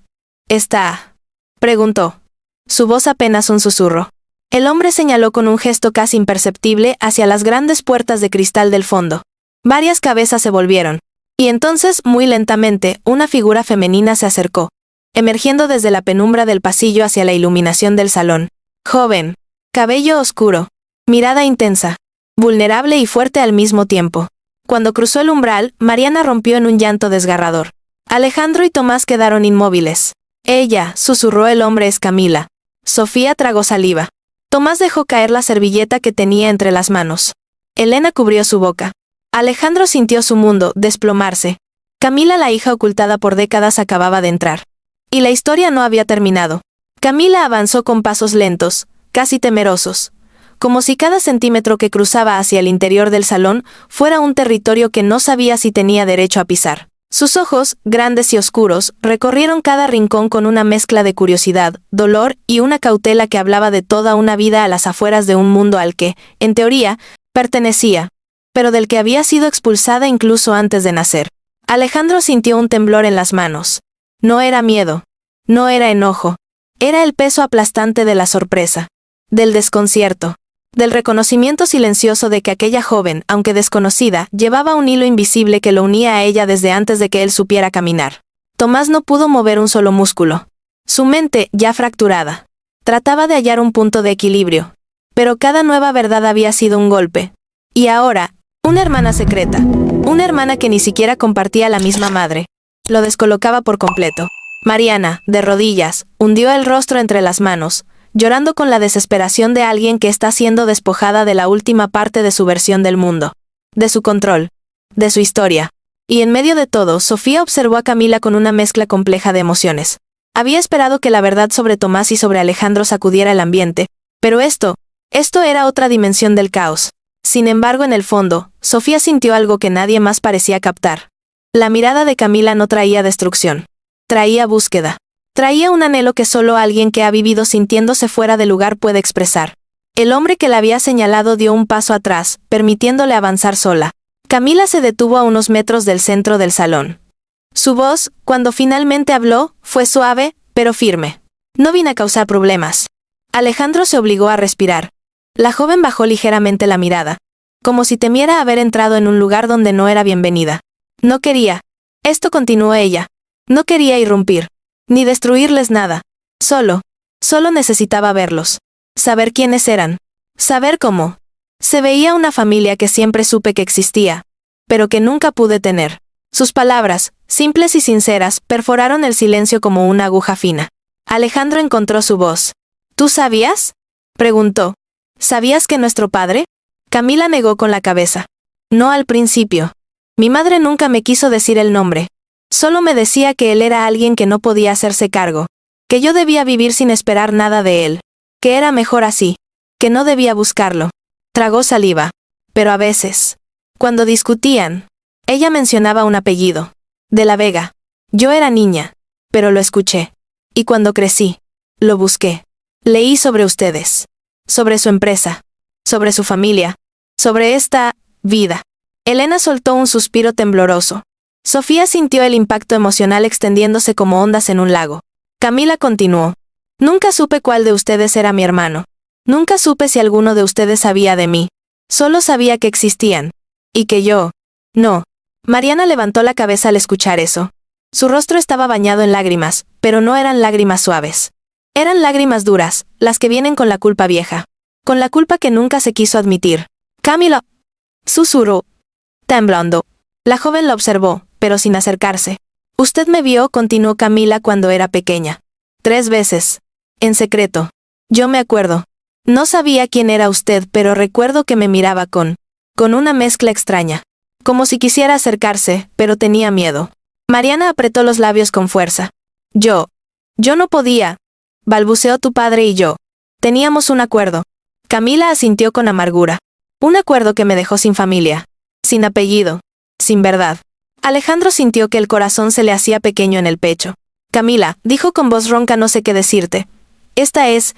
está?, preguntó. Su voz apenas un susurro. El hombre señaló con un gesto casi imperceptible hacia las grandes puertas de cristal del fondo. Varias cabezas se volvieron. Y entonces, muy lentamente, una figura femenina se acercó, emergiendo desde la penumbra del pasillo hacia la iluminación del salón. Joven, cabello oscuro, mirada intensa, vulnerable y fuerte al mismo tiempo. Cuando cruzó el umbral, Mariana rompió en un llanto desgarrador. Alejandro y Tomás quedaron inmóviles. Ella, susurró el hombre, es Camila. Sofía tragó saliva. Tomás dejó caer la servilleta que tenía entre las manos. Elena cubrió su boca. Alejandro sintió su mundo desplomarse. Camila, la hija ocultada por décadas, acababa de entrar. Y la historia no había terminado. Camila avanzó con pasos lentos, casi temerosos, como si cada centímetro que cruzaba hacia el interior del salón fuera un territorio que no sabía si tenía derecho a pisar. Sus ojos, grandes y oscuros, recorrieron cada rincón con una mezcla de curiosidad, dolor y una cautela que hablaba de toda una vida a las afueras de un mundo al que, en teoría, pertenecía, pero del que había sido expulsada incluso antes de nacer. Alejandro sintió un temblor en las manos. No era miedo, no era enojo, era el peso aplastante de la sorpresa, del desconcierto, del reconocimiento silencioso de que aquella joven, aunque desconocida, llevaba un hilo invisible que lo unía a ella desde antes de que él supiera caminar. Tomás no pudo mover un solo músculo. Su mente, ya fracturada, trataba de hallar un punto de equilibrio. Pero cada nueva verdad había sido un golpe. Y ahora, una hermana secreta, una hermana que ni siquiera compartía la misma madre, lo descolocaba por completo. Mariana, de rodillas, hundió el rostro entre las manos, llorando con la desesperación de alguien que está siendo despojada de la última parte de su versión del mundo, de su control, de su historia. Y en medio de todo, Sofía observó a Camila con una mezcla compleja de emociones. Había esperado que la verdad sobre Tomás y sobre Alejandro sacudiera el ambiente, pero esto era otra dimensión del caos. Sin embargo, en el fondo, Sofía sintió algo que nadie más parecía captar. La mirada de Camila no traía destrucción. Traía búsqueda. Traía un anhelo que solo alguien que ha vivido sintiéndose fuera de lugar puede expresar. El hombre que la había señalado dio un paso atrás, permitiéndole avanzar sola. Camila se detuvo a unos metros del centro del salón. Su voz, cuando finalmente habló, fue suave, pero firme. No vine a causar problemas. Alejandro se obligó a respirar. La joven bajó ligeramente la mirada, como si temiera haber entrado en un lugar donde no era bienvenida. No quería. Esto continuó ella. No quería irrumpir, ni destruirles nada. Solo necesitaba verlos. Saber quiénes eran. Saber cómo. Se veía una familia que siempre supe que existía, pero que nunca pude tener. Sus palabras, simples y sinceras, perforaron el silencio como una aguja fina. Alejandro encontró su voz. ¿Tú sabías?, preguntó. ¿Sabías que nuestro padre? Camila negó con la cabeza. No al principio. Mi madre nunca me quiso decir el nombre. Solo me decía que él era alguien que no podía hacerse cargo, que yo debía vivir sin esperar nada de él, que era mejor así, que no debía buscarlo. Tragó saliva. Pero a veces, cuando discutían, ella mencionaba un apellido. De la Vega. Yo era niña, pero lo escuché. Y cuando crecí, lo busqué. Leí sobre ustedes, sobre su empresa, sobre su familia, sobre esta vida. Elena soltó un suspiro tembloroso. Sofía sintió el impacto emocional extendiéndose como ondas en un lago. Camila continuó. Nunca supe cuál de ustedes era mi hermano. Nunca supe si alguno de ustedes sabía de mí. Solo sabía que existían. Y que yo. No. Mariana levantó la cabeza al escuchar eso. Su rostro estaba bañado en lágrimas, pero no eran lágrimas suaves. Eran lágrimas duras, las que vienen con la culpa vieja. Con la culpa que nunca se quiso admitir. Camila, susurró, temblando. La joven la observó, pero sin acercarse. Usted me vio, continuó Camila, cuando era pequeña. 3 veces. En secreto. Yo me acuerdo. No sabía quién era usted, pero recuerdo que me miraba con una mezcla extraña. Como si quisiera acercarse, pero tenía miedo. Mariana apretó los labios con fuerza. Yo no podía. Balbuceó tu padre y yo. Teníamos un acuerdo. Camila asintió con amargura. Un acuerdo que me dejó sin familia. Sin apellido. Sin verdad. Alejandro sintió que el corazón se le hacía pequeño en el pecho. Camila, dijo con voz ronca, no sé qué decirte. Esta es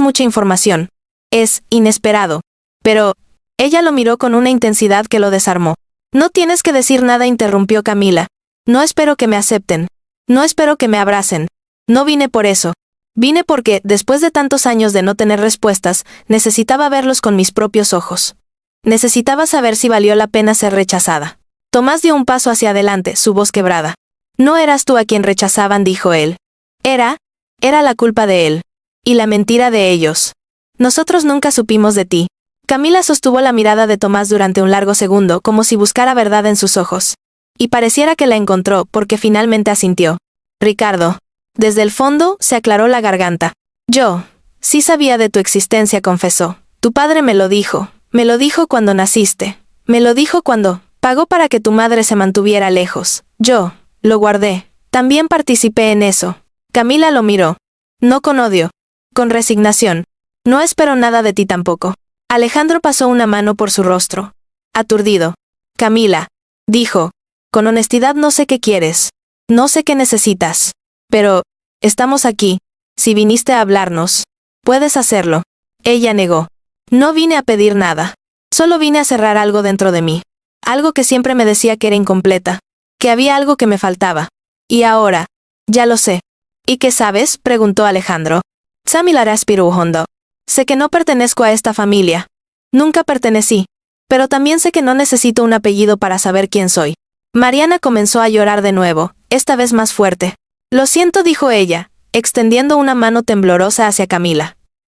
mucha información. Es inesperado. Pero, ella lo miró con una intensidad que lo desarmó. No tienes que decir nada, interrumpió Camila. No espero que me acepten. No espero que me abracen. No vine por eso. Vine porque, después de tantos años de no tener respuestas, necesitaba verlos con mis propios ojos. Necesitaba saber si valió la pena ser rechazada. Tomás dio un paso hacia adelante, su voz quebrada. No eras tú a quien rechazaban, dijo él. Era la culpa de él. Y la mentira de ellos. Nosotros nunca supimos de ti. Camila sostuvo la mirada de Tomás durante un largo segundo, como si buscara verdad en sus ojos. Y pareciera que la encontró, porque finalmente asintió. Ricardo. Desde el fondo, se aclaró la garganta. Yo. Sí sabía de tu existencia, confesó. Tu padre me lo dijo. Me lo dijo cuando naciste. Me lo dijo cuando pagó para que tu madre se mantuviera lejos. Yo. Lo guardé. También participé en eso. Camila lo miró. No con odio. Con resignación. No espero nada de ti tampoco. Alejandro pasó una mano por su rostro. Aturdido. Camila. Dijo. Con honestidad no sé qué quieres. No sé qué necesitas. Pero, estamos aquí. Si viniste a hablarnos, puedes hacerlo. Ella negó. No vine a pedir nada. Solo vine a cerrar algo dentro de mí. Algo que siempre me decía que era incompleta. Que había algo que me faltaba. Y ahora, ya lo sé. ¿Y qué sabes?, preguntó Alejandro. Camila respiró hondo. Sé que no pertenezco a esta familia. Nunca pertenecí. Pero también sé que no necesito un apellido para saber quién soy. Mariana comenzó a llorar de nuevo, esta vez más fuerte. Lo siento, dijo ella, extendiendo una mano temblorosa hacia Camila.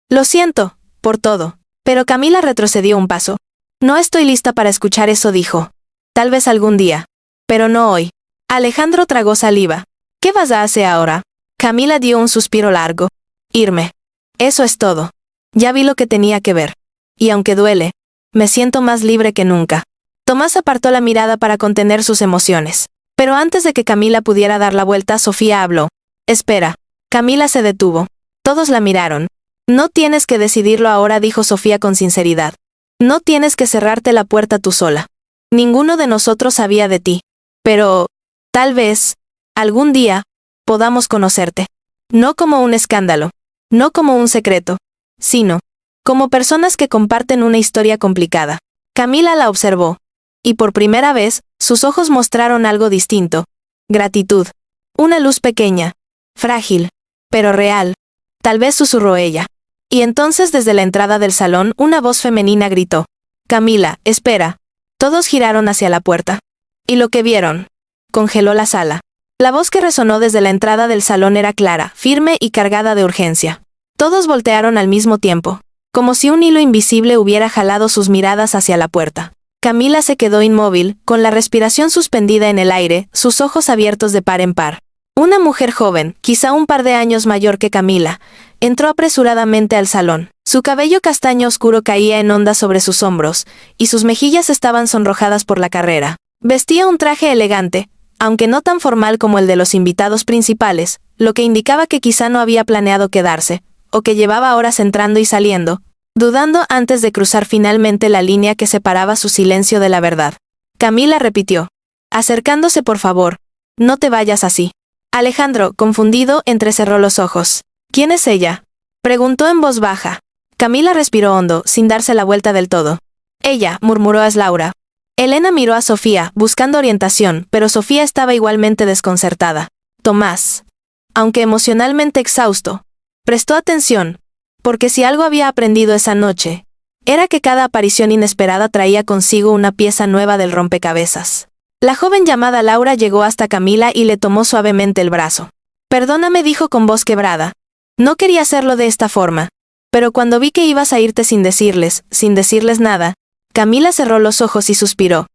Lo siento, por todo. Pero Camila retrocedió un paso. No estoy lista para escuchar eso, dijo. Tal vez algún día. Pero no hoy. Alejandro tragó saliva. ¿Qué vas a hacer ahora? Camila dio un suspiro largo. Irme. Eso es todo. Ya vi lo que tenía que ver. Y aunque duele, me siento más libre que nunca. Tomás apartó la mirada para contener sus emociones. Pero antes de que Camila pudiera dar la vuelta, Sofía habló. Espera. Camila se detuvo. Todos la miraron. No tienes que decidirlo ahora, dijo Sofía con sinceridad. No tienes que cerrarte la puerta tú sola. Ninguno de nosotros sabía de ti. Pero, tal vez, algún día, podamos conocerte. No como un escándalo. No como un secreto. Sino, como personas que comparten una historia complicada. Camila la observó. Y por primera vez, sus ojos mostraron algo distinto. Gratitud. Una luz pequeña. Frágil. Pero real. Tal vez susurró ella. Y entonces desde la entrada del salón una voz femenina gritó. Camila, espera. Todos giraron hacia la puerta. Y lo que vieron. Congeló la sala. La voz que resonó desde la entrada del salón era clara, firme y cargada de urgencia. Todos voltearon al mismo tiempo. Como si un hilo invisible hubiera jalado sus miradas hacia la puerta. Camila se quedó inmóvil, con la respiración suspendida en el aire, sus ojos abiertos de par en par. Una mujer joven, quizá un par de años mayor que Camila, entró apresuradamente al salón. Su cabello castaño oscuro caía en ondas sobre sus hombros, y sus mejillas estaban sonrojadas por la carrera. Vestía un traje elegante, aunque no tan formal como el de los invitados principales, lo que indicaba que quizá no había planeado quedarse, o que llevaba horas entrando y saliendo, dudando antes de cruzar finalmente la línea que separaba su silencio de la verdad. Camila repitió. Acercándose, por favor. No te vayas así. Alejandro, confundido, entrecerró los ojos. ¿Quién es ella? Preguntó en voz baja. Camila respiró hondo, sin darse la vuelta del todo. Ella, murmuró Aslaura. Elena miró a Sofía, buscando orientación, pero Sofía estaba igualmente desconcertada. Tomás, aunque emocionalmente exhausto, prestó atención, porque si algo había aprendido esa noche, era que cada aparición inesperada traía consigo una pieza nueva del rompecabezas. La joven llamada Laura llegó hasta Camila y le tomó suavemente el brazo. Perdóname, dijo con voz quebrada. No quería hacerlo de esta forma, pero cuando vi que ibas a irte sin decirles nada, Camila cerró los ojos y suspiró,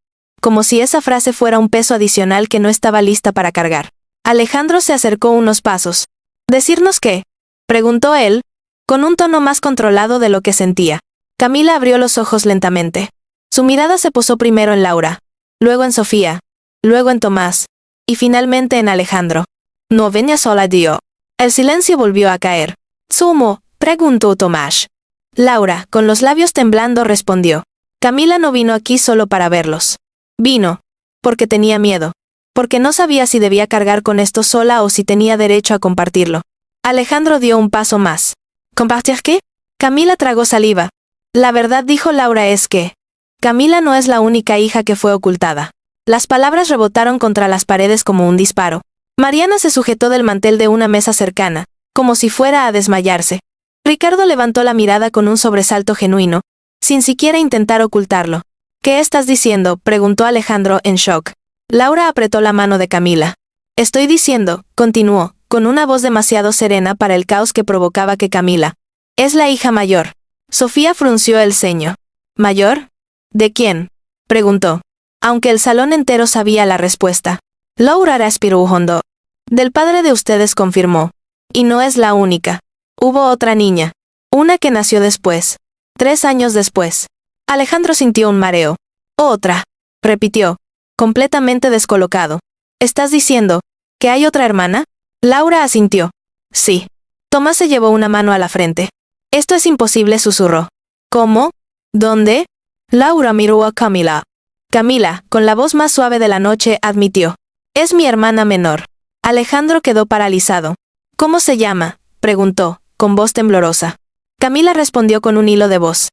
como si esa frase fuera un peso adicional que no estaba lista para cargar. Alejandro se acercó unos pasos. ¿Decirnos qué?, preguntó él, con un tono más controlado de lo que sentía. Camila abrió los ojos lentamente. Su mirada se posó primero en Laura, luego en Sofía, luego en Tomás, y finalmente en Alejandro. No venía sola, dio. El silencio volvió a caer. ¿Sumo?, preguntó Tomás. Laura, con los labios temblando, respondió. Camila no vino aquí solo para verlos. Vino, porque tenía miedo, porque no sabía si debía cargar con esto sola o si tenía derecho a compartirlo. Alejandro dio un paso más. ¿Compartir qué? Camila tragó saliva. La verdad, dijo Laura, es que Camila no es la única hija que fue ocultada. Las palabras rebotaron contra las paredes como un disparo. Mariana se sujetó del mantel de una mesa cercana, como si fuera a desmayarse. Ricardo levantó la mirada con un sobresalto genuino, sin siquiera intentar ocultarlo. ¿Qué estás diciendo?, preguntó Alejandro en shock. Laura apretó la mano de Camila. Estoy diciendo, continuó, con una voz demasiado serena para el caos que provocaba que Camila. Es la hija mayor. Sofía frunció el ceño. ¿Mayor? ¿De quién?, preguntó. Aunque el salón entero sabía la respuesta. Laura respiró hondo. Del padre de ustedes, confirmó. Y no es la única. Hubo otra niña. Una que nació después. 3 años después. Alejandro sintió un mareo. Otra, repitió, completamente descolocado. ¿Estás diciendo que hay otra hermana? Laura asintió. Sí. Tomás se llevó una mano a la frente. Esto es imposible, susurró. ¿Cómo? ¿Dónde? Laura miró a Camila. Camila, con la voz más suave de la noche, admitió. Es mi hermana menor. Alejandro quedó paralizado. ¿Cómo se llama?, preguntó, con voz temblorosa. Camila respondió con un hilo de voz.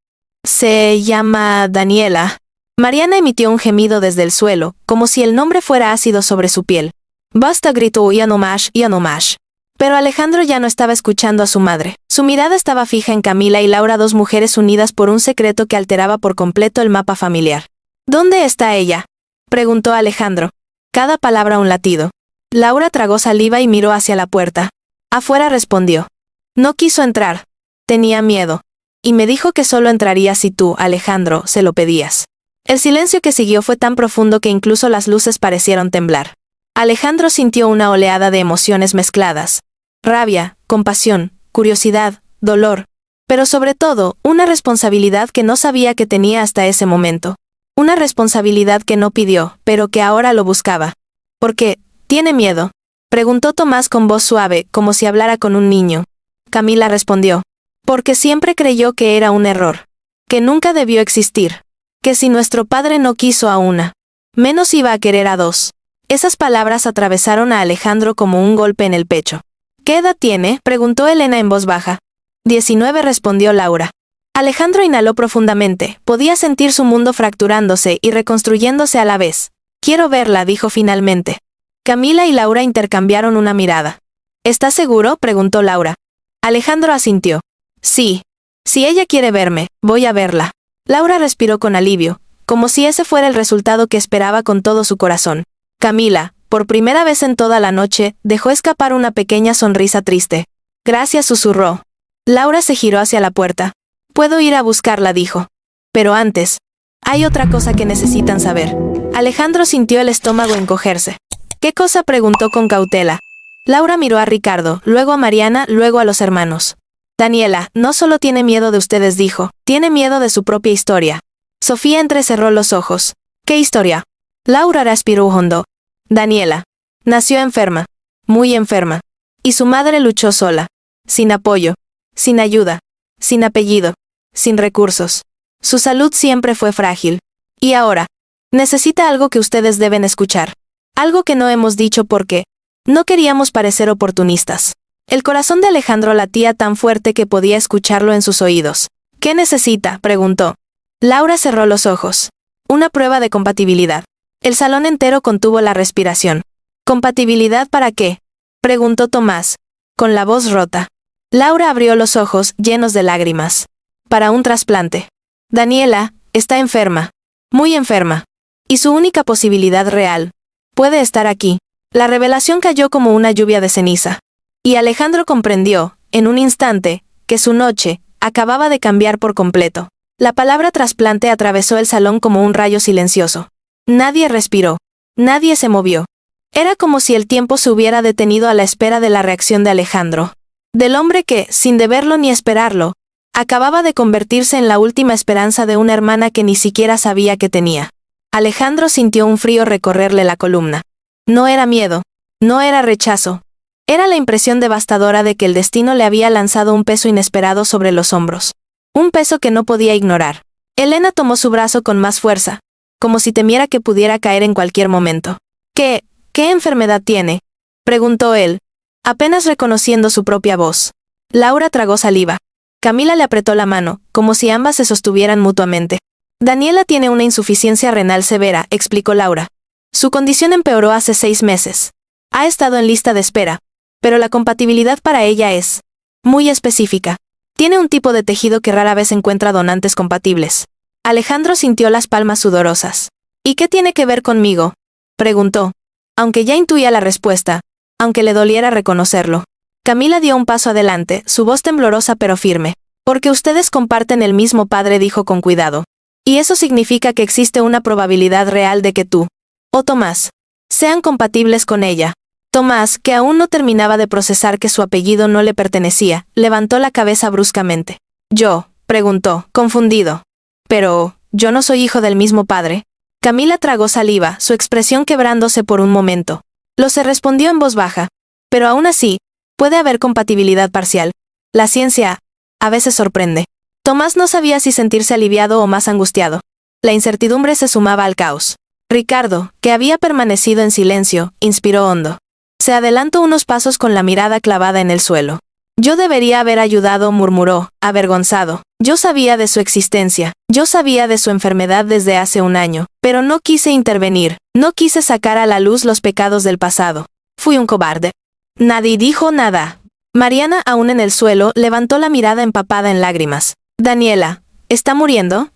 Se llama Daniela. Mariana emitió un gemido desde el suelo, como si el nombre fuera ácido sobre su piel. Basta, gritó, ya no más, ya no más. Pero Alejandro ya no estaba escuchando a su madre. Su mirada estaba fija en Camila y Laura, 2 mujeres unidas por un secreto que alteraba por completo el mapa familiar. ¿Dónde está ella?, preguntó Alejandro. Cada palabra un latido. Laura tragó saliva y miró hacia la puerta. Afuera, respondió. No quiso entrar. Tenía miedo. Y me dijo que solo entraría si tú, Alejandro, se lo pedías. El silencio que siguió fue tan profundo que incluso las luces parecieron temblar. Alejandro sintió una oleada de emociones mezcladas. Rabia, compasión, curiosidad, dolor. Pero sobre todo, una responsabilidad que no sabía que tenía hasta ese momento. Una responsabilidad que no pidió, pero que ahora lo buscaba. ¿Por qué? ¿Tiene miedo?, preguntó Tomás con voz suave, como si hablara con un niño. Camila respondió. Porque siempre creyó que era un error. Que nunca debió existir. Que si nuestro padre no quiso a una, menos iba a querer a 2. Esas palabras atravesaron a Alejandro como un golpe en el pecho. ¿Qué edad tiene?, preguntó Elena en voz baja. 19, respondió Laura. Alejandro inhaló profundamente, podía sentir su mundo fracturándose y reconstruyéndose a la vez. Quiero verla, dijo finalmente. Camila y Laura intercambiaron una mirada. ¿Estás seguro?, preguntó Laura. Alejandro asintió. Sí. Si ella quiere verme, voy a verla. Laura respiró con alivio, como si ese fuera el resultado que esperaba con todo su corazón. Camila, por primera vez en toda la noche, dejó escapar una pequeña sonrisa triste. Gracias, susurró. Laura se giró hacia la puerta. Puedo ir a buscarla, dijo. Pero antes, hay otra cosa que necesitan saber. Alejandro sintió el estómago encogerse. ¿Qué cosa?, preguntó con cautela. Laura miró a Ricardo, luego a Mariana, luego a los hermanos. Daniela, no solo tiene miedo de ustedes, dijo, tiene miedo de su propia historia. Sofía entrecerró los ojos. ¿Qué historia? Laura respiró hondo. Daniela. Nació enferma. Muy enferma. Y su madre luchó sola. Sin apoyo. Sin ayuda. Sin apellido. Sin recursos. Su salud siempre fue frágil. Y ahora, necesita algo que ustedes deben escuchar. Algo que no hemos dicho porque no queríamos parecer oportunistas. El corazón de Alejandro latía tan fuerte que podía escucharlo en sus oídos. ¿Qué necesita?, preguntó. Laura cerró los ojos. Una prueba de compatibilidad. El salón entero contuvo la respiración. ¿Compatibilidad para qué?, preguntó Tomás, con la voz rota. Laura abrió los ojos, llenos de lágrimas. Para un trasplante. Daniela está enferma. Muy enferma. Y su única posibilidad real puede estar aquí. La revelación cayó como una lluvia de ceniza. Y Alejandro comprendió, en un instante, que su noche acababa de cambiar por completo. La palabra trasplante atravesó el salón como un rayo silencioso. Nadie respiró. Nadie se movió. Era como si el tiempo se hubiera detenido a la espera de la reacción de Alejandro. Del hombre que, sin deberlo ni esperarlo, acababa de convertirse en la última esperanza de una hermana que ni siquiera sabía que tenía. Alejandro sintió un frío recorrerle la columna. No era miedo. No era rechazo. Era la impresión devastadora de que el destino le había lanzado un peso inesperado sobre los hombros. Un peso que no podía ignorar. Elena tomó su brazo con más fuerza, como si temiera que pudiera caer en cualquier momento. ¿Qué enfermedad tiene?, preguntó él, apenas reconociendo su propia voz. Laura tragó saliva. Camila le apretó la mano, como si ambas se sostuvieran mutuamente. Daniela tiene una insuficiencia renal severa, explicó Laura. Su condición empeoró hace 6 meses. Ha estado en lista de espera, pero la compatibilidad para ella es muy específica. Tiene un tipo de tejido que rara vez encuentra donantes compatibles. Alejandro sintió las palmas sudorosas. ¿Y qué tiene que ver conmigo?, preguntó. Aunque ya intuía la respuesta, aunque le doliera reconocerlo. Camila dio un paso adelante, su voz temblorosa pero firme. Porque ustedes comparten el mismo padre, dijo con cuidado. Y eso significa que existe una probabilidad real de que tú, o Tomás, sean compatibles con ella. Tomás, que aún no terminaba de procesar que su apellido no le pertenecía, levantó la cabeza bruscamente. ¿Yo?, preguntó, confundido. Pero, ¿yo no soy hijo del mismo padre? Camila tragó saliva, su expresión quebrándose por un momento. Lo se respondió en voz baja. Pero aún así, puede haber compatibilidad parcial. La ciencia, a veces sorprende. Tomás no sabía si sentirse aliviado o más angustiado. La incertidumbre se sumaba al caos. Ricardo, que había permanecido en silencio, inspiró hondo. Se adelantó unos pasos con la mirada clavada en el suelo. Yo debería haber ayudado, murmuró, avergonzado. Yo sabía de su existencia, yo sabía de su enfermedad desde hace un año, pero no quise intervenir, no quise sacar a la luz los pecados del pasado. Fui un cobarde. Nadie dijo nada. Mariana, aún en el suelo, levantó la mirada empapada en lágrimas. Daniela, ¿está muriendo?,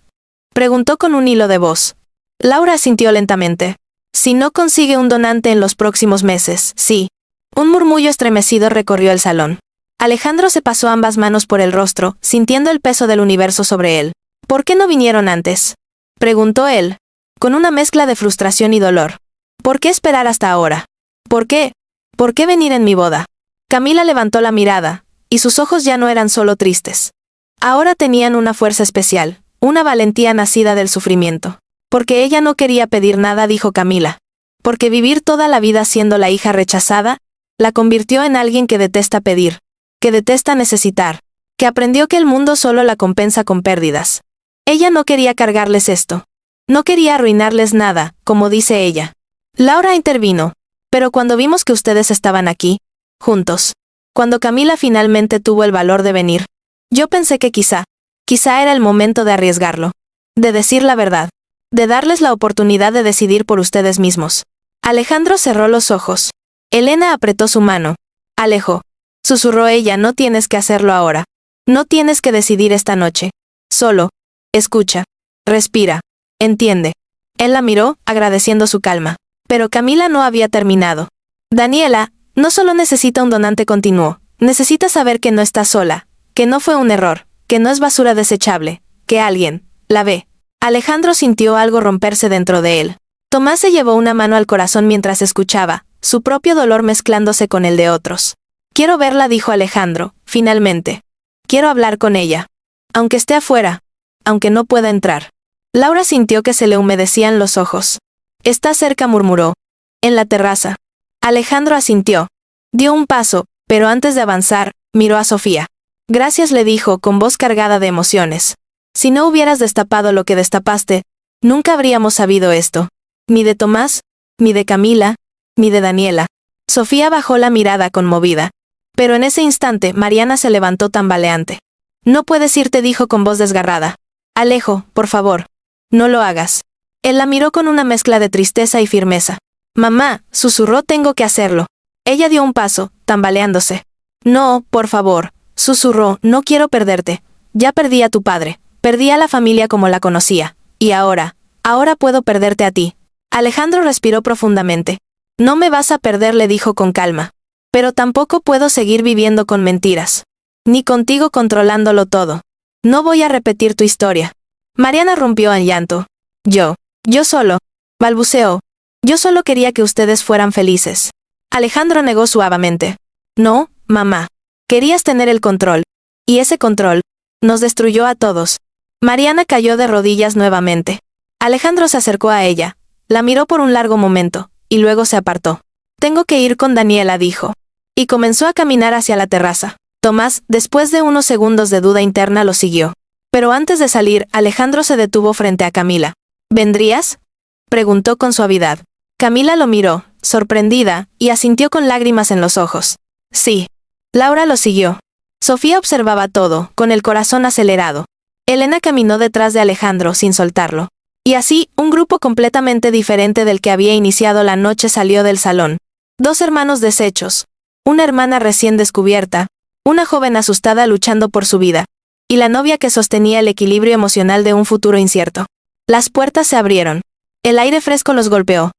preguntó con un hilo de voz. Laura asintió lentamente. Si no consigue un donante en los próximos meses, sí. Un murmullo estremecido recorrió el salón. Alejandro se pasó ambas manos por el rostro, sintiendo el peso del universo sobre él. ¿Por qué no vinieron antes?, preguntó él, con una mezcla de frustración y dolor. ¿Por qué esperar hasta ahora? ¿Por qué? ¿Por qué venir en mi boda? Camila levantó la mirada, y sus ojos ya no eran solo tristes. Ahora tenían una fuerza especial, una valentía nacida del sufrimiento. Porque ella no quería pedir nada, dijo Camila. Porque vivir toda la vida siendo la hija rechazada, la convirtió en alguien que detesta pedir, que detesta necesitar, que aprendió que el mundo solo la compensa con pérdidas. Ella no quería cargarles esto. No quería arruinarles nada, como dice ella. Laura intervino. Pero cuando vimos que ustedes estaban aquí, juntos, cuando Camila finalmente tuvo el valor de venir, yo pensé que quizá era el momento de arriesgarlo, de decir la verdad, de darles la oportunidad de decidir por ustedes mismos. Alejandro cerró los ojos. Elena apretó su mano. Alejo, susurró ella, no tienes que hacerlo ahora. No tienes que decidir esta noche. Solo, escucha, respira, entiende. Él la miró, agradeciendo su calma. Pero Camila no había terminado. Daniela, no solo necesita un donante, continuó. Necesita saber que no está sola, que no fue un error, que no es basura desechable, que alguien la ve. Alejandro sintió algo romperse dentro de él. Tomás se llevó una mano al corazón mientras escuchaba, su propio dolor mezclándose con el de otros. Quiero verla, dijo Alejandro, finalmente. Quiero hablar con ella. Aunque esté afuera. Aunque no pueda entrar. Laura sintió que se le humedecían los ojos. Está cerca, murmuró. En la terraza. Alejandro asintió. Dio un paso, pero antes de avanzar, miró a Sofía. Gracias, le dijo con voz cargada de emociones. Si no hubieras destapado lo que destapaste, nunca habríamos sabido esto. Ni de Tomás, ni de Camila, ni de Daniela. Sofía bajó la mirada conmovida. Pero en ese instante Mariana se levantó tambaleante. No puedes irte, dijo con voz desgarrada. Alejo, por favor. No lo hagas. Él la miró con una mezcla de tristeza y firmeza. Mamá, susurró, tengo que hacerlo. Ella dio un paso, tambaleándose. No, por favor, susurró, no quiero perderte. Ya perdí a tu padre. Perdí a la familia como la conocía. Y ahora puedo perderte a ti. Alejandro respiró profundamente. No me vas a perder, le dijo con calma. Pero tampoco puedo seguir viviendo con mentiras. Ni contigo controlándolo todo. No voy a repetir tu historia. Mariana rompió en llanto. Yo solo, balbuceó. Yo solo quería que ustedes fueran felices. Alejandro negó suavemente. No, mamá. Querías tener el control. Y ese control nos destruyó a todos. Mariana cayó de rodillas nuevamente. Alejandro se acercó a ella, la miró por un largo momento, y luego se apartó. Tengo que ir con Daniela, dijo. Y comenzó a caminar hacia la terraza. Tomás, después de unos segundos de duda interna, lo siguió. Pero antes de salir, Alejandro se detuvo frente a Camila. ¿Vendrías?, preguntó con suavidad. Camila lo miró, sorprendida, y asintió con lágrimas en los ojos. Sí. Laura lo siguió. Sofía observaba todo, con el corazón acelerado. Elena caminó detrás de Alejandro sin soltarlo. Y así, un grupo completamente diferente del que había iniciado la noche salió del salón. Dos hermanos deshechos. una hermana recién descubierta, una joven asustada luchando por su vida, y la novia que sostenía el equilibrio emocional de un futuro incierto. Las puertas se abrieron. El aire fresco los golpeó.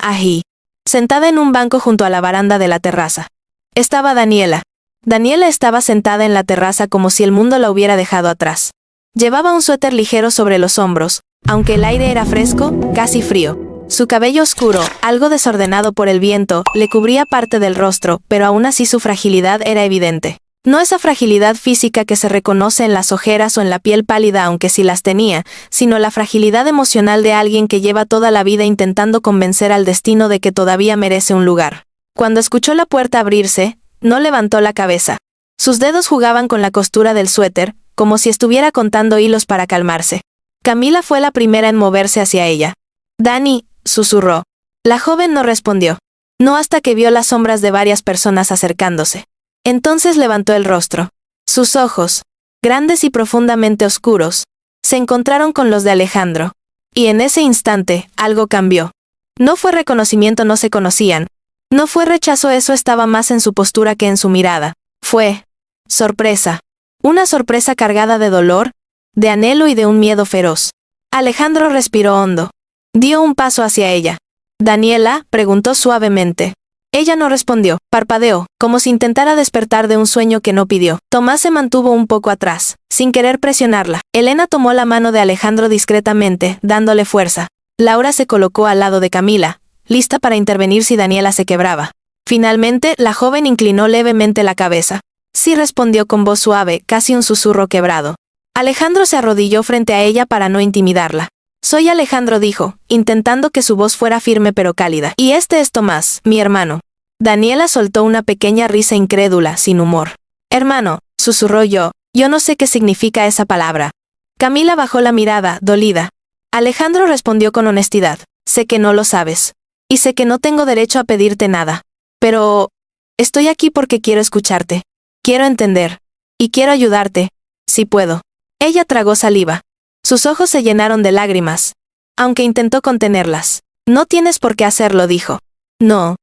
Ahi. Sentada en un banco junto a la baranda de la terraza. Estaba Daniela. Daniela estaba sentada en la terraza como si el mundo la hubiera dejado atrás. Llevaba un suéter ligero sobre los hombros, aunque el aire era fresco, casi frío. Su cabello oscuro, algo desordenado por el viento, le cubría parte del rostro, pero aún así su fragilidad era evidente. No esa fragilidad física que se reconoce en las ojeras o en la piel pálida aunque sí las tenía, sino la fragilidad emocional de alguien que lleva toda la vida intentando convencer al destino de que todavía merece un lugar. Cuando escuchó la puerta abrirse, no levantó la cabeza. Sus dedos jugaban con la costura del suéter, como si estuviera contando hilos para calmarse. Camila fue la primera en moverse hacia ella. «Dani», susurró. La joven no respondió. No hasta que vio las sombras de varias personas acercándose. Entonces levantó el rostro. Sus ojos, grandes y profundamente oscuros, se encontraron con los de Alejandro. Y en ese instante, algo cambió. No fue reconocimiento, no se conocían. No fue rechazo, eso estaba más en su postura que en su mirada. Fue sorpresa. Una sorpresa cargada de dolor, de anhelo y de un miedo feroz. Alejandro respiró hondo. Dio un paso hacia ella. «Daniela», preguntó suavemente. Ella no respondió, parpadeó, como si intentara despertar de un sueño que no pidió. Tomás se mantuvo un poco atrás, sin querer presionarla. Elena tomó la mano de Alejandro discretamente, dándole fuerza. Laura se colocó al lado de Camila, lista para intervenir si Daniela se quebraba. Finalmente, la joven inclinó levemente la cabeza. Sí, respondió con voz suave, casi un susurro quebrado. Alejandro se arrodilló frente a ella para no intimidarla. «Soy Alejandro», dijo, intentando que su voz fuera firme pero cálida. «Y este es Tomás, mi hermano». Daniela soltó una pequeña risa incrédula, sin humor. «Hermano», susurró yo no sé qué significa esa palabra. Camila bajó la mirada, dolida. Alejandro respondió con honestidad. «Sé que no lo sabes. Y sé que no tengo derecho a pedirte nada. Pero estoy aquí porque quiero escucharte. Quiero entender. Y quiero ayudarte, si puedo». Ella tragó saliva. Sus ojos se llenaron de lágrimas, aunque intentó contenerlas. «No tienes por qué hacerlo», dijo. No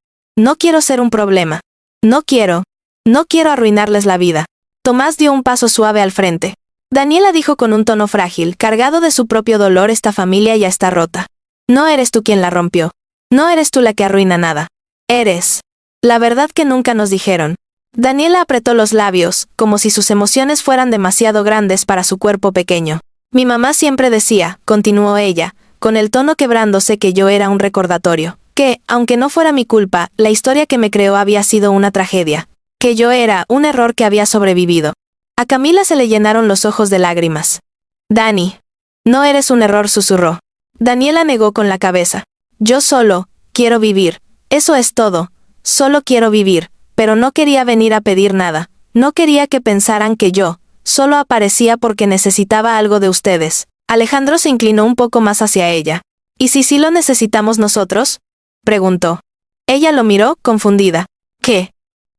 quiero ser un problema. No quiero arruinarles la vida». Tomás dio un paso suave al frente. Daniela dijo con un tono frágil, cargado de su propio dolor: «Esta familia ya está rota. No eres tú quien la rompió. No eres tú la que arruina nada. Eres la verdad que nunca nos dijeron». Daniela apretó los labios, como si sus emociones fueran demasiado grandes para su cuerpo pequeño. «Mi mamá siempre decía», continuó ella, con el tono quebrándose, «que yo era un recordatorio. Que, aunque no fuera mi culpa, la historia que me creó había sido una tragedia. Que yo era un error que había sobrevivido». A Camila se le llenaron los ojos de lágrimas. «Dani, no eres un error», susurró. Daniela negó con la cabeza. «Yo solo quiero vivir. Eso es todo. Solo quiero vivir. Pero no quería venir a pedir nada. No quería que pensaran que yo solo aparecía porque necesitaba algo de ustedes». Alejandro se inclinó un poco más hacia ella. «¿Y si sí lo necesitamos nosotros?», preguntó. Ella lo miró, confundida. «¿Qué?».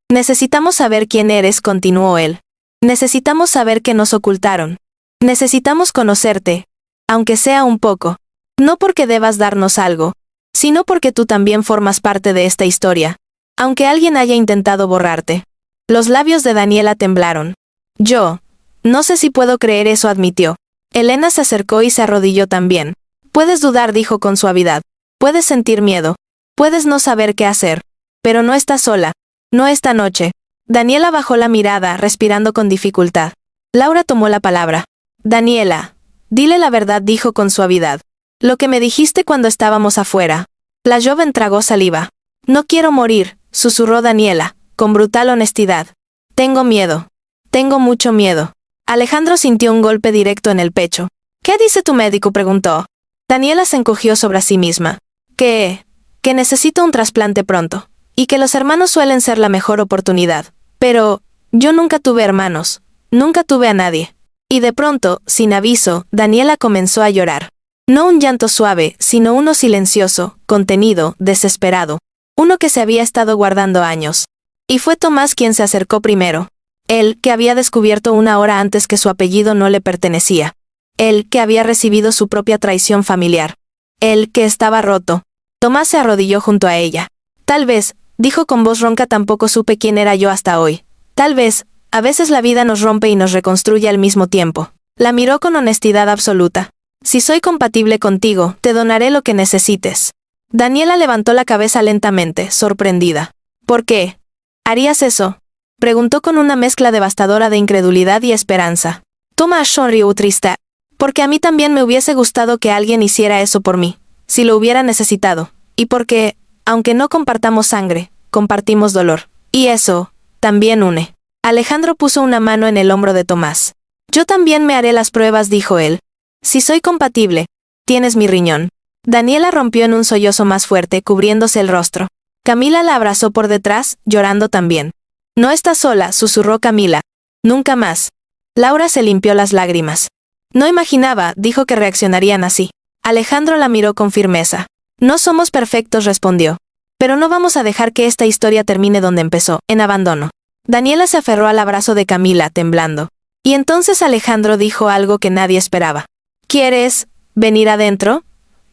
«Necesitamos saber quién eres», continuó él. «Necesitamos saber qué nos ocultaron. Necesitamos conocerte, aunque sea un poco. No porque debas darnos algo, sino porque tú también formas parte de esta historia, aunque alguien haya intentado borrarte». Los labios de Daniela temblaron. «Yo no sé si puedo creer eso», admitió. Elena se acercó y se arrodilló también. «Puedes dudar», dijo con suavidad. «Puedes sentir miedo. Puedes no saber qué hacer. Pero no estás sola. No esta noche». Daniela bajó la mirada, respirando con dificultad. Laura tomó la palabra. «Daniela, dile la verdad», dijo con suavidad. «Lo que me dijiste cuando estábamos afuera». La joven tragó saliva. «No quiero morir», susurró Daniela, con brutal honestidad. «Tengo miedo. Tengo mucho miedo». Alejandro sintió un golpe directo en el pecho. «¿Qué dice tu médico?», preguntó. Daniela se encogió sobre sí misma. Que necesito un trasplante pronto. Y que los hermanos suelen ser la mejor oportunidad. Pero yo nunca tuve hermanos. Nunca tuve a nadie». Y de pronto, sin aviso, Daniela comenzó a llorar. No un llanto suave, sino uno silencioso, contenido, desesperado. Uno que se había estado guardando años. Y fue Tomás quien se acercó primero. Él, que había descubierto una hora antes que su apellido no le pertenecía. Él, que había recibido su propia traición familiar. Él, que estaba roto. Tomás se arrodilló junto a ella. Tal vez, dijo con voz ronca. Tampoco supe quién era yo hasta hoy. Tal vez, a veces la vida nos rompe y nos reconstruye al mismo tiempo. La miró con honestidad absoluta. Si soy compatible contigo, te donaré lo que necesites. Daniela levantó la cabeza lentamente, sorprendida. ¿Por qué? ¿Harías eso? Preguntó con una mezcla devastadora de incredulidad y esperanza. Tomás sonrió triste. Porque a mí también me hubiese gustado que alguien hiciera eso por mí, si lo hubiera necesitado. Y porque, aunque no compartamos sangre, compartimos dolor. Y eso, también une. Alejandro puso una mano en el hombro de Tomás. Yo también me haré las pruebas, dijo él. Si soy compatible, tienes mi riñón. Daniela rompió en un sollozo más fuerte, cubriéndose el rostro. Camila la abrazó por detrás, llorando también. No estás sola, susurró Camila. Nunca más. Laura se limpió las lágrimas. No imaginaba, dijo, que reaccionarían así. Alejandro la miró con firmeza. No somos perfectos, respondió. Pero no vamos a dejar que esta historia termine donde empezó, en abandono. Daniela se aferró al abrazo de Camila, temblando. Y entonces Alejandro dijo algo que nadie esperaba. ¿Quieres venir adentro?,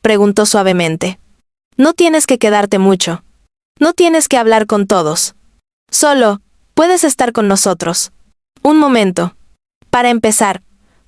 preguntó suavemente. No tienes que quedarte mucho. No tienes que hablar con todos. Solo, puedes estar con nosotros. Un momento. Para empezar,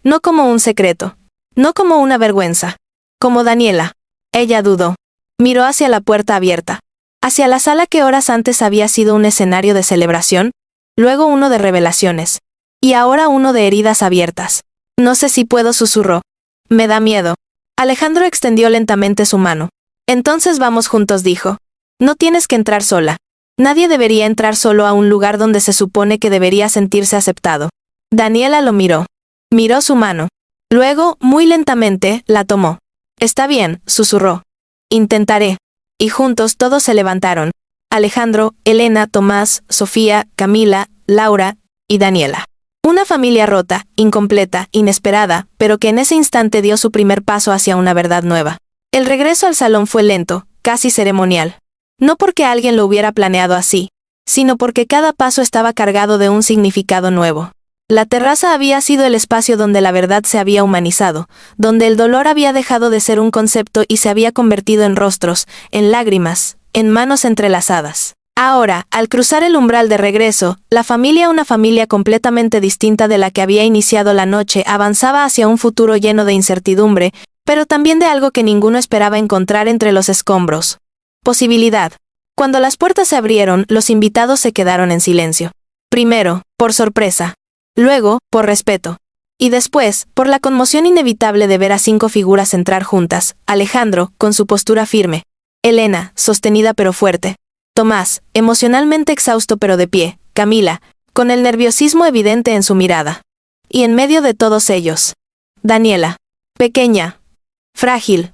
no como un secreto. No como una vergüenza. Como Daniela. Ella dudó. Miró hacia la puerta abierta. Hacia la sala que horas antes había sido un escenario de celebración, luego uno de revelaciones. Y ahora uno de heridas abiertas. No sé si puedo, susurró. Me da miedo. Alejandro extendió lentamente su mano. Entonces vamos juntos, dijo. No tienes que entrar sola. Nadie debería entrar solo a un lugar donde se supone que debería sentirse aceptado. Daniela lo miró. Miró su mano. Luego, muy lentamente, la tomó. Está bien, susurró. Intentaré. Y juntos todos se levantaron. Alejandro, Elena, Tomás, Sofía, Camila, Laura y Daniela. Una familia rota, incompleta, inesperada, pero que en ese instante dio su primer paso hacia una verdad nueva. El regreso al salón fue lento, casi ceremonial. No porque alguien lo hubiera planeado así, sino porque cada paso estaba cargado de un significado nuevo. La terraza había sido el espacio donde la verdad se había humanizado, donde el dolor había dejado de ser un concepto y se había convertido en rostros, en lágrimas, en manos entrelazadas. Ahora, al cruzar el umbral de regreso, la familia, una familia completamente distinta de la que había iniciado la noche, avanzaba hacia un futuro lleno de incertidumbre, pero también de algo que ninguno esperaba encontrar entre los escombros. Posibilidad. Cuando las puertas se abrieron, los invitados se quedaron en silencio. Primero, por sorpresa. Luego, por respeto. Y después, por la conmoción inevitable de ver a 5 figuras entrar juntas. Alejandro, con su postura firme. Elena, sostenida pero fuerte. Tomás, emocionalmente exhausto pero de pie. Camila, con el nerviosismo evidente en su mirada. Y en medio de todos ellos, Daniela. Pequeña. Frágil.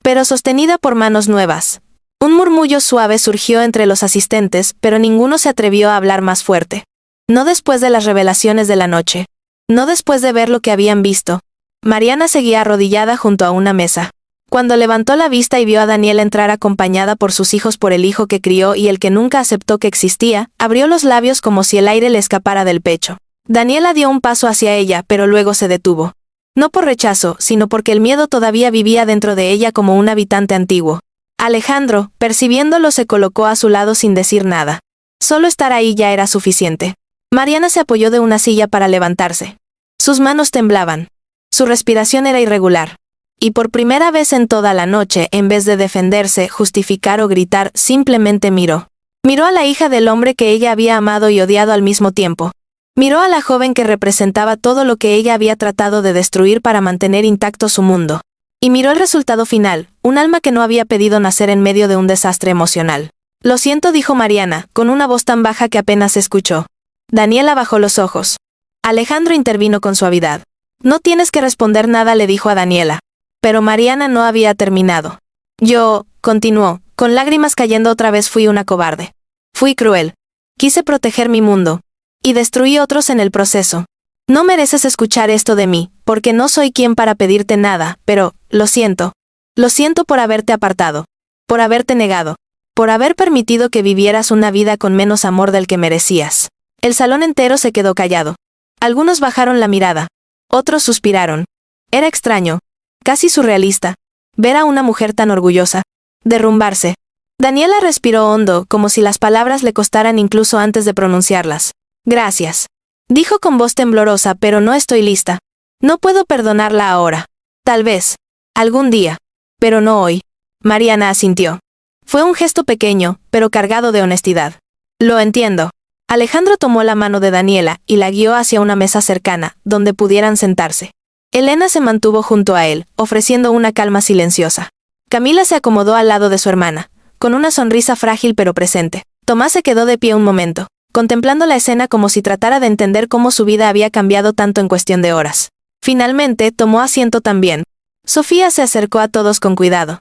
Pero sostenida por manos nuevas. Un murmullo suave surgió entre los asistentes, pero ninguno se atrevió a hablar más fuerte. No después de las revelaciones de la noche. No después de ver lo que habían visto. Mariana seguía arrodillada junto a una mesa. Cuando levantó la vista y vio a Daniela entrar acompañada por sus hijos, por el hijo que crió y el que nunca aceptó que existía, abrió los labios como si el aire le escapara del pecho. Daniela dio un paso hacia ella, pero luego se detuvo. No por rechazo, sino porque el miedo todavía vivía dentro de ella como un habitante antiguo. Alejandro, percibiéndolo, se colocó a su lado sin decir nada. Solo estar ahí ya era suficiente. Mariana se apoyó de una silla para levantarse. Sus manos temblaban. Su respiración era irregular. Y por primera vez en toda la noche, en vez de defenderse, justificar o gritar, simplemente miró. Miró a la hija del hombre que ella había amado y odiado al mismo tiempo. Miró a la joven que representaba todo lo que ella había tratado de destruir para mantener intacto su mundo. Y miró el resultado final, un alma que no había pedido nacer en medio de un desastre emocional. Lo siento, dijo Mariana, con una voz tan baja que apenas se escuchó. Daniela bajó los ojos. Alejandro intervino con suavidad. No tienes que responder nada, le dijo a Daniela. Pero Mariana no había terminado. Yo, continuó, con lágrimas cayendo otra vez, fui una cobarde. Fui cruel. Quise proteger mi mundo. Y destruí otros en el proceso. No mereces escuchar esto de mí, porque no soy quien para pedirte nada, pero, lo siento. Lo siento por haberte apartado. Por haberte negado. Por haber permitido que vivieras una vida con menos amor del que merecías. El salón entero se quedó callado. Algunos bajaron la mirada. Otros suspiraron. Era extraño. Casi surrealista. Ver a una mujer tan orgullosa. Derrumbarse. Daniela respiró hondo, como si las palabras le costaran incluso antes de pronunciarlas. Gracias. Dijo con voz temblorosa, pero no estoy lista. No puedo perdonarla ahora. Tal vez. Algún día. Pero no hoy. Mariana asintió. Fue un gesto pequeño, pero cargado de honestidad. Lo entiendo. Alejandro tomó la mano de Daniela y la guió hacia una mesa cercana, donde pudieran sentarse. Elena se mantuvo junto a él, ofreciendo una calma silenciosa. Camila se acomodó al lado de su hermana, con una sonrisa frágil pero presente. Tomás se quedó de pie un momento, contemplando la escena como si tratara de entender cómo su vida había cambiado tanto en cuestión de horas. Finalmente, tomó asiento también. Sofía se acercó a todos con cuidado.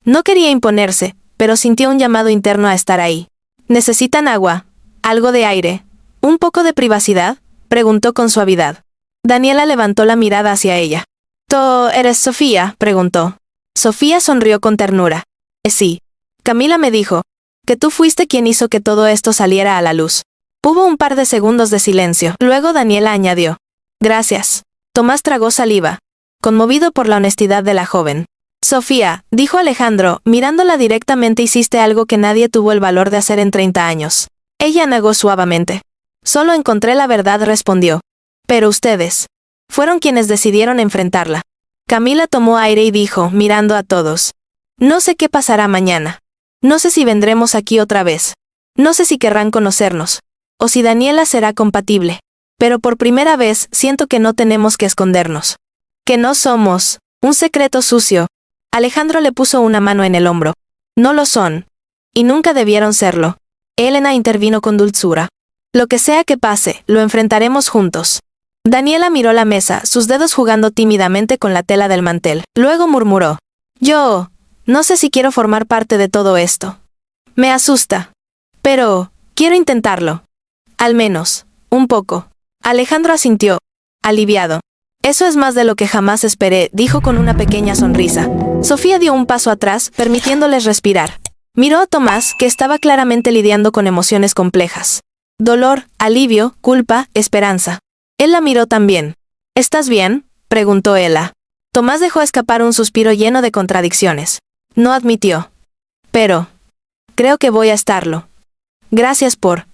No quería imponerse, pero sintió un llamado interno a estar ahí. ¿Necesitan agua? ¿Algo de aire? ¿Un poco de privacidad?, preguntó con suavidad. Daniela levantó la mirada hacia ella. ¿Tú eres Sofía?, preguntó. Sofía sonrió con ternura. Sí. Camila me dijo que tú fuiste quien hizo que todo esto saliera a la luz. Hubo un par de segundos de silencio. Luego Daniela añadió. Gracias. Tomás tragó saliva, conmovido por la honestidad de la joven. Sofía, dijo Alejandro, mirándola directamente, hiciste algo que nadie tuvo el valor de hacer en 30 años. Ella negó suavemente. Solo encontré la verdad, respondió. Pero ustedes fueron quienes decidieron enfrentarla. Camila tomó aire y dijo, mirando a todos. No sé qué pasará mañana. No sé si vendremos aquí otra vez. No sé si querrán conocernos. O si Daniela será compatible. Pero por primera vez siento que no tenemos que escondernos. Que no somos un secreto sucio. Alejandro le puso una mano en el hombro. No lo son. Y nunca debieron serlo. Elena intervino con dulzura. Lo que sea que pase, lo enfrentaremos juntos. Daniela miró la mesa, sus dedos jugando tímidamente con la tela del mantel. Luego murmuró. Yo no sé si quiero formar parte de todo esto. Me asusta. Pero quiero intentarlo. Al menos, un poco. Alejandro asintió, aliviado. Eso es más de lo que jamás esperé, dijo con una pequeña sonrisa. Sofía dio un paso atrás, permitiéndoles respirar. Miró a Tomás, que estaba claramente lidiando con emociones complejas. Dolor, alivio, culpa, esperanza. Él la miró también. ¿Estás bien?, preguntó ella. Tomás dejó escapar un suspiro lleno de contradicciones. No admitió. Pero creo que voy a estarlo. Gracias por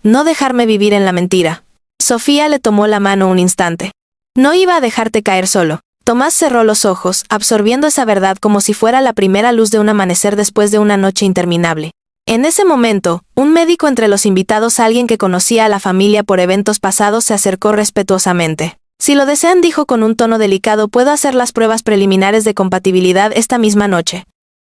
no dejarme vivir en la mentira. Sofía le tomó la mano un instante. No iba a dejarte caer solo. Tomás cerró los ojos, absorbiendo esa verdad como si fuera la primera luz de un amanecer después de una noche interminable. En ese momento, un médico entre los invitados, alguien que conocía a la familia por eventos pasados, se acercó respetuosamente. Si lo desean, dijo con un tono delicado, puedo hacer las pruebas preliminares de compatibilidad esta misma noche.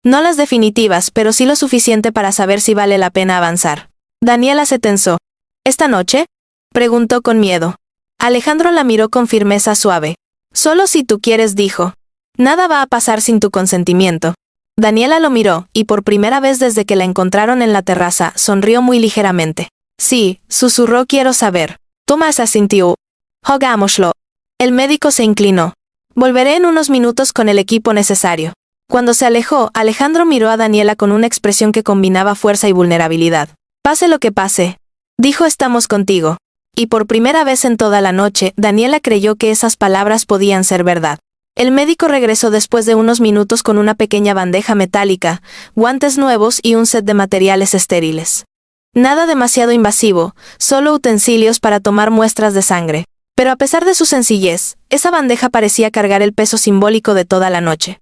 No las definitivas, pero sí lo suficiente para saber si vale la pena avanzar. Daniela se tensó. ¿Esta noche?, preguntó con miedo. Alejandro la miró con firmeza suave. Solo si tú quieres, dijo. Nada va a pasar sin tu consentimiento. Daniela lo miró, y por primera vez desde que la encontraron en la terraza, sonrió muy ligeramente. Sí, susurró, quiero saber. Tomás asintió. Hagámoslo. El médico se inclinó. Volveré en unos minutos con el equipo necesario. Cuando se alejó, Alejandro miró a Daniela con una expresión que combinaba fuerza y vulnerabilidad. Pase lo que pase, dijo, estamos contigo. Y por primera vez en toda la noche, Daniela creyó que esas palabras podían ser verdad. El médico regresó después de unos minutos con una pequeña bandeja metálica, guantes nuevos y un set de materiales estériles. Nada demasiado invasivo, solo utensilios para tomar muestras de sangre. Pero a pesar de su sencillez, esa bandeja parecía cargar el peso simbólico de toda la noche.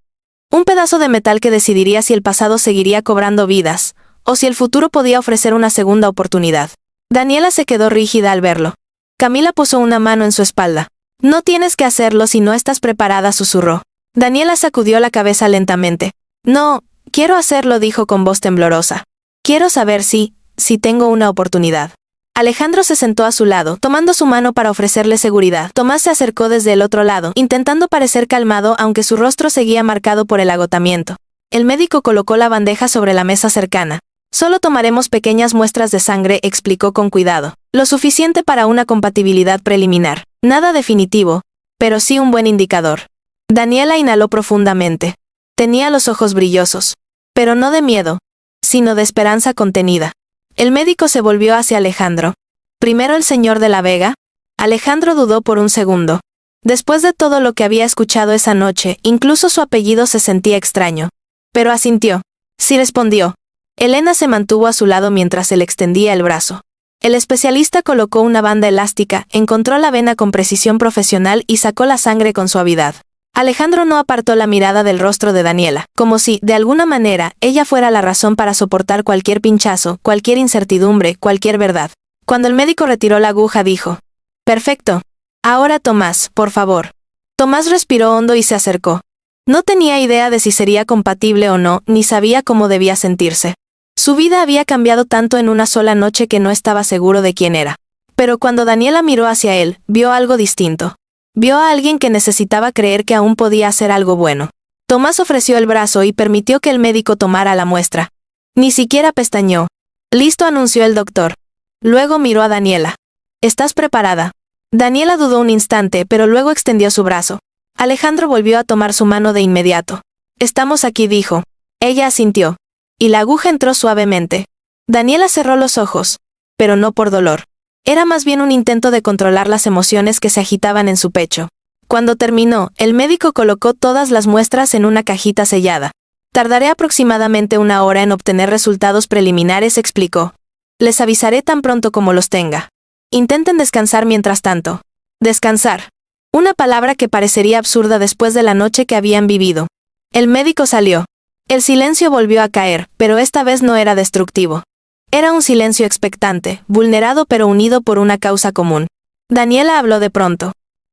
Un pedazo de metal que decidiría si el pasado seguiría cobrando vidas, o si el futuro podía ofrecer una segunda oportunidad. Daniela se quedó rígida al verlo. Camila posó una mano en su espalda. No tienes que hacerlo si no estás preparada, susurró. Daniela sacudió la cabeza lentamente. No, quiero hacerlo, dijo con voz temblorosa. Quiero saber si tengo una oportunidad. Alejandro se sentó a su lado, tomando su mano para ofrecerle seguridad. Tomás se acercó desde el otro lado, intentando parecer calmado, aunque su rostro seguía marcado por el agotamiento. El médico colocó la bandeja sobre la mesa cercana. Solo tomaremos pequeñas muestras de sangre, explicó con cuidado. Lo suficiente para una compatibilidad preliminar. Nada definitivo, pero sí un buen indicador. Daniela inhaló profundamente. Tenía los ojos brillosos. Pero no de miedo, sino de esperanza contenida. El médico se volvió hacia Alejandro. ¿Primero el señor de la Vega? Alejandro dudó por un segundo. Después de todo lo que había escuchado esa noche, incluso su apellido se sentía extraño. Pero asintió. Sí, respondió. Elena se mantuvo a su lado mientras él extendía el brazo. El especialista colocó una banda elástica, encontró la vena con precisión profesional y sacó la sangre con suavidad. Alejandro no apartó la mirada del rostro de Daniela, como si, de alguna manera, ella fuera la razón para soportar cualquier pinchazo, cualquier incertidumbre, cualquier verdad. Cuando el médico retiró la aguja dijo: «Perfecto. Ahora Tomás, por favor». Tomás respiró hondo y se acercó. No tenía idea de si sería compatible o no, ni sabía cómo debía sentirse. Su vida había cambiado tanto en una sola noche que no estaba seguro de quién era. Pero cuando Daniela miró hacia él, vio algo distinto. Vio a alguien que necesitaba creer que aún podía hacer algo bueno. Tomás ofreció el brazo y permitió que el médico tomara la muestra. Ni siquiera pestañeó. «Listo», anunció el doctor. Luego miró a Daniela. «¿Estás preparada?». Daniela dudó un instante, pero luego extendió su brazo. Alejandro volvió a tomar su mano de inmediato. «Estamos aquí», dijo. Ella asintió. Y la aguja entró suavemente. Daniela cerró los ojos, pero no por dolor. Era más bien un intento de controlar las emociones que se agitaban en su pecho. Cuando terminó, el médico colocó todas las muestras en una cajita sellada. «Tardaré aproximadamente 1 hora en obtener resultados preliminares», explicó. «Les avisaré tan pronto como los tenga. Intenten descansar mientras tanto». Descansar. Una palabra que parecería absurda después de la noche que habían vivido. El médico salió. El silencio volvió a caer, pero esta vez no era destructivo. Era un silencio expectante, vulnerado pero unido por una causa común. Daniela habló de pronto.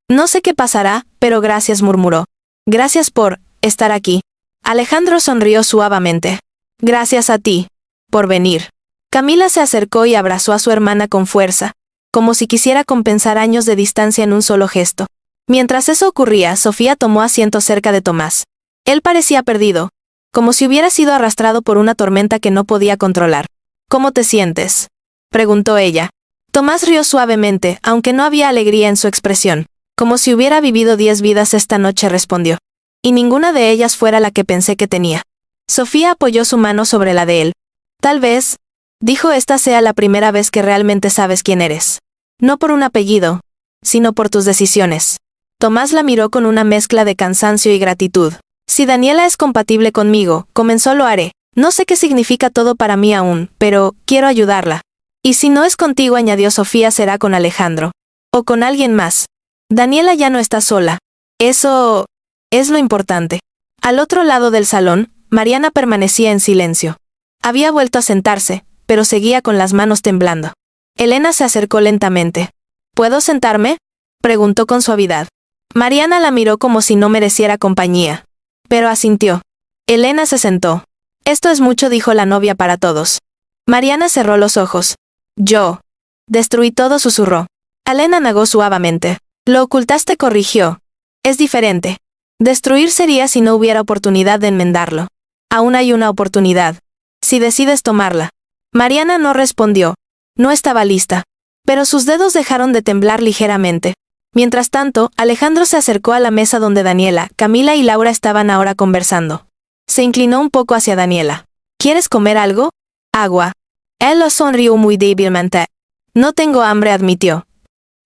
«No sé qué pasará, pero gracias», murmuró. «Gracias por estar aquí». Alejandro sonrió suavemente. «Gracias a ti por venir». Camila se acercó y abrazó a su hermana con fuerza, como si quisiera compensar años de distancia en un solo gesto. Mientras eso ocurría, Sofía tomó asiento cerca de Tomás. Él parecía perdido, como si hubiera sido arrastrado por una tormenta que no podía controlar. «¿Cómo te sientes?», preguntó ella. Tomás rió suavemente, aunque no había alegría en su expresión. «Como si hubiera vivido 10 vidas esta noche», respondió. «Y ninguna de ellas fuera la que pensé que tenía». Sofía apoyó su mano sobre la de él. «Tal vez», dijo, «esta sea la primera vez que realmente sabes quién eres. No por un apellido, sino por tus decisiones». Tomás la miró con una mezcla de cansancio y gratitud. «Si Daniela es compatible conmigo», comenzó, «lo haré. No sé qué significa todo para mí aún, pero quiero ayudarla. Y si no es contigo», añadió Sofía, «será con Alejandro. O con alguien más. Daniela ya no está sola. Eso es lo importante». Al otro lado del salón, Mariana permanecía en silencio. Había vuelto a sentarse, pero seguía con las manos temblando. Elena se acercó lentamente. «¿Puedo sentarme?», preguntó con suavidad. Mariana la miró como si no mereciera compañía, pero asintió. Elena se sentó. «Esto es mucho», dijo la novia para todos. Mariana cerró los ojos. «Yo destruí todo», susurró. Elena negó suavemente. «Lo ocultaste», corrigió. «Es diferente. Destruir sería si no hubiera oportunidad de enmendarlo. Aún hay una oportunidad. Si decides tomarla». Mariana no respondió. No estaba lista. Pero sus dedos dejaron de temblar ligeramente. Mientras tanto, Alejandro se acercó a la mesa donde Daniela, Camila y Laura estaban ahora conversando. Se inclinó un poco hacia Daniela. «¿Quieres comer algo? Agua». Él lo sonrió muy débilmente. «No tengo hambre», admitió.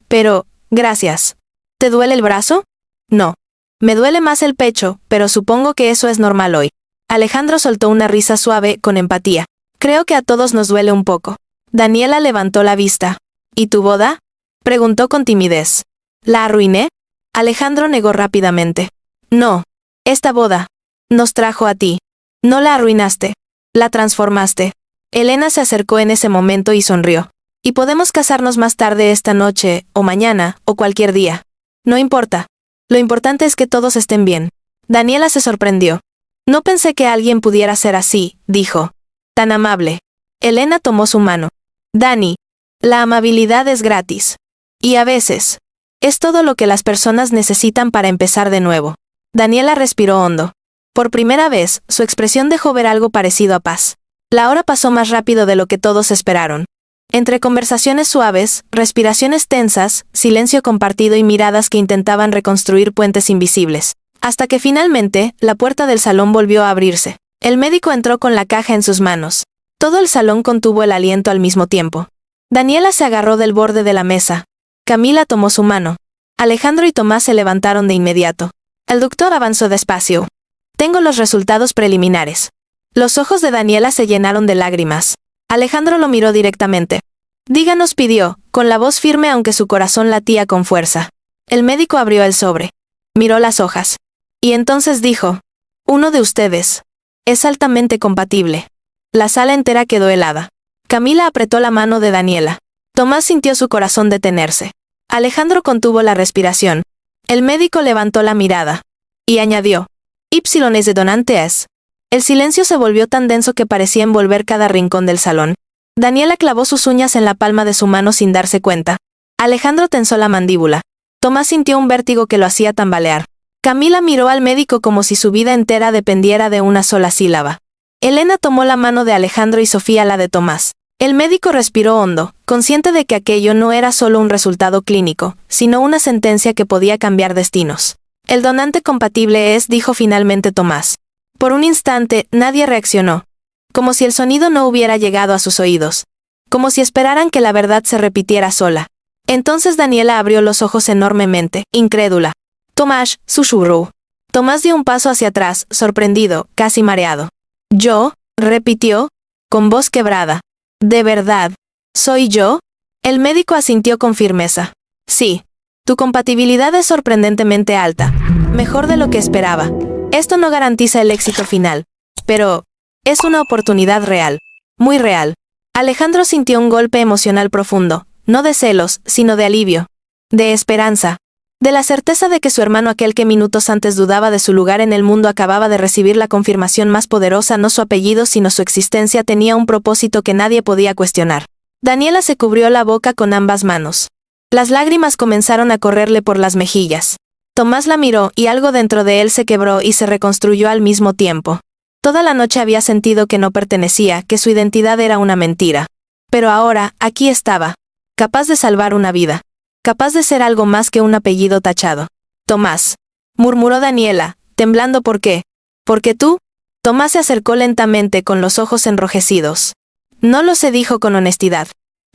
«Pero, gracias». «¿Te duele el brazo?». «No. Me duele más el pecho, pero supongo que eso es normal hoy». Alejandro soltó una risa suave, con empatía. «Creo que a todos nos duele un poco». Daniela levantó la vista. «¿Y tu boda?», preguntó con timidez. «¿La arruiné?». Alejandro negó rápidamente. «No. Esta boda nos trajo a ti. No la arruinaste. La transformaste». Elena se acercó en ese momento y sonrió. «Y podemos casarnos más tarde esta noche, o mañana, o cualquier día. No importa. Lo importante es que todos estén bien». Daniela se sorprendió. «No pensé que alguien pudiera ser así», dijo. «Tan amable». Elena tomó su mano. «Dani, la amabilidad es gratis. Y a veces es todo lo que las personas necesitan para empezar de nuevo». Daniela respiró hondo. Por primera vez, su expresión dejó ver algo parecido a paz. La hora pasó más rápido de lo que todos esperaron. Entre conversaciones suaves, respiraciones tensas, silencio compartido y miradas que intentaban reconstruir puentes invisibles. Hasta que finalmente, la puerta del salón volvió a abrirse. El médico entró con la caja en sus manos. Todo el salón contuvo el aliento al mismo tiempo. Daniela se agarró del borde de la mesa. Camila tomó su mano. Alejandro y Tomás se levantaron de inmediato. El doctor avanzó despacio. «Tengo los resultados preliminares». Los ojos de Daniela se llenaron de lágrimas. Alejandro lo miró directamente. Díganos, pidió, con la voz firme aunque su corazón latía con fuerza. El médico abrió el sobre. Miró las hojas. Y entonces dijo: uno de ustedes. Es altamente compatible. La sala entera quedó helada. Camila apretó la mano de Daniela. Tomás sintió su corazón detenerse. Alejandro contuvo la respiración. El médico levantó la mirada. Y añadió: Ypsilon es de donantes. El silencio se volvió tan denso que parecía envolver cada rincón del salón. Daniela clavó sus uñas en la palma de su mano sin darse cuenta. Alejandro tensó la mandíbula. Tomás sintió un vértigo que lo hacía tambalear. Camila miró al médico como si su vida entera dependiera de una sola sílaba. Elena tomó la mano de Alejandro y Sofía la de Tomás. El médico respiró hondo, consciente de que aquello no era solo un resultado clínico, sino una sentencia que podía cambiar destinos. El donante compatible es, dijo finalmente Tomás. Por un instante, nadie reaccionó. Como si el sonido no hubiera llegado a sus oídos. Como si esperaran que la verdad se repitiera sola. Entonces Daniela abrió los ojos enormemente, incrédula. Tomás, susurró. Tomás dio un paso hacia atrás, sorprendido, casi mareado. ¿Yo? Repitió, con voz quebrada. ¿De verdad? ¿Soy yo? El médico asintió con firmeza. Sí. Tu compatibilidad es sorprendentemente alta. Mejor de lo que esperaba. Esto no garantiza el éxito final. Pero es una oportunidad real. Muy real. Alejandro sintió un golpe emocional profundo, no de celos, sino de alivio. De esperanza. De la certeza de que su hermano, aquel que minutos antes dudaba de su lugar en el mundo, acababa de recibir la confirmación más poderosa. No su apellido sino su existencia tenía un propósito que nadie podía cuestionar. Daniela se cubrió la boca con ambas manos. Las lágrimas comenzaron a correrle por las mejillas. Tomás la miró y algo dentro de él se quebró y se reconstruyó al mismo tiempo. Toda la noche había sentido que no pertenecía, que su identidad era una mentira. Pero ahora, aquí estaba. Capaz de salvar una vida. Capaz de ser algo más que un apellido tachado. Tomás. Murmuró Daniela, temblando. ¿Por qué? ¿Porque tú? Tomás se acercó lentamente con los ojos enrojecidos. No lo sé, dijo con honestidad.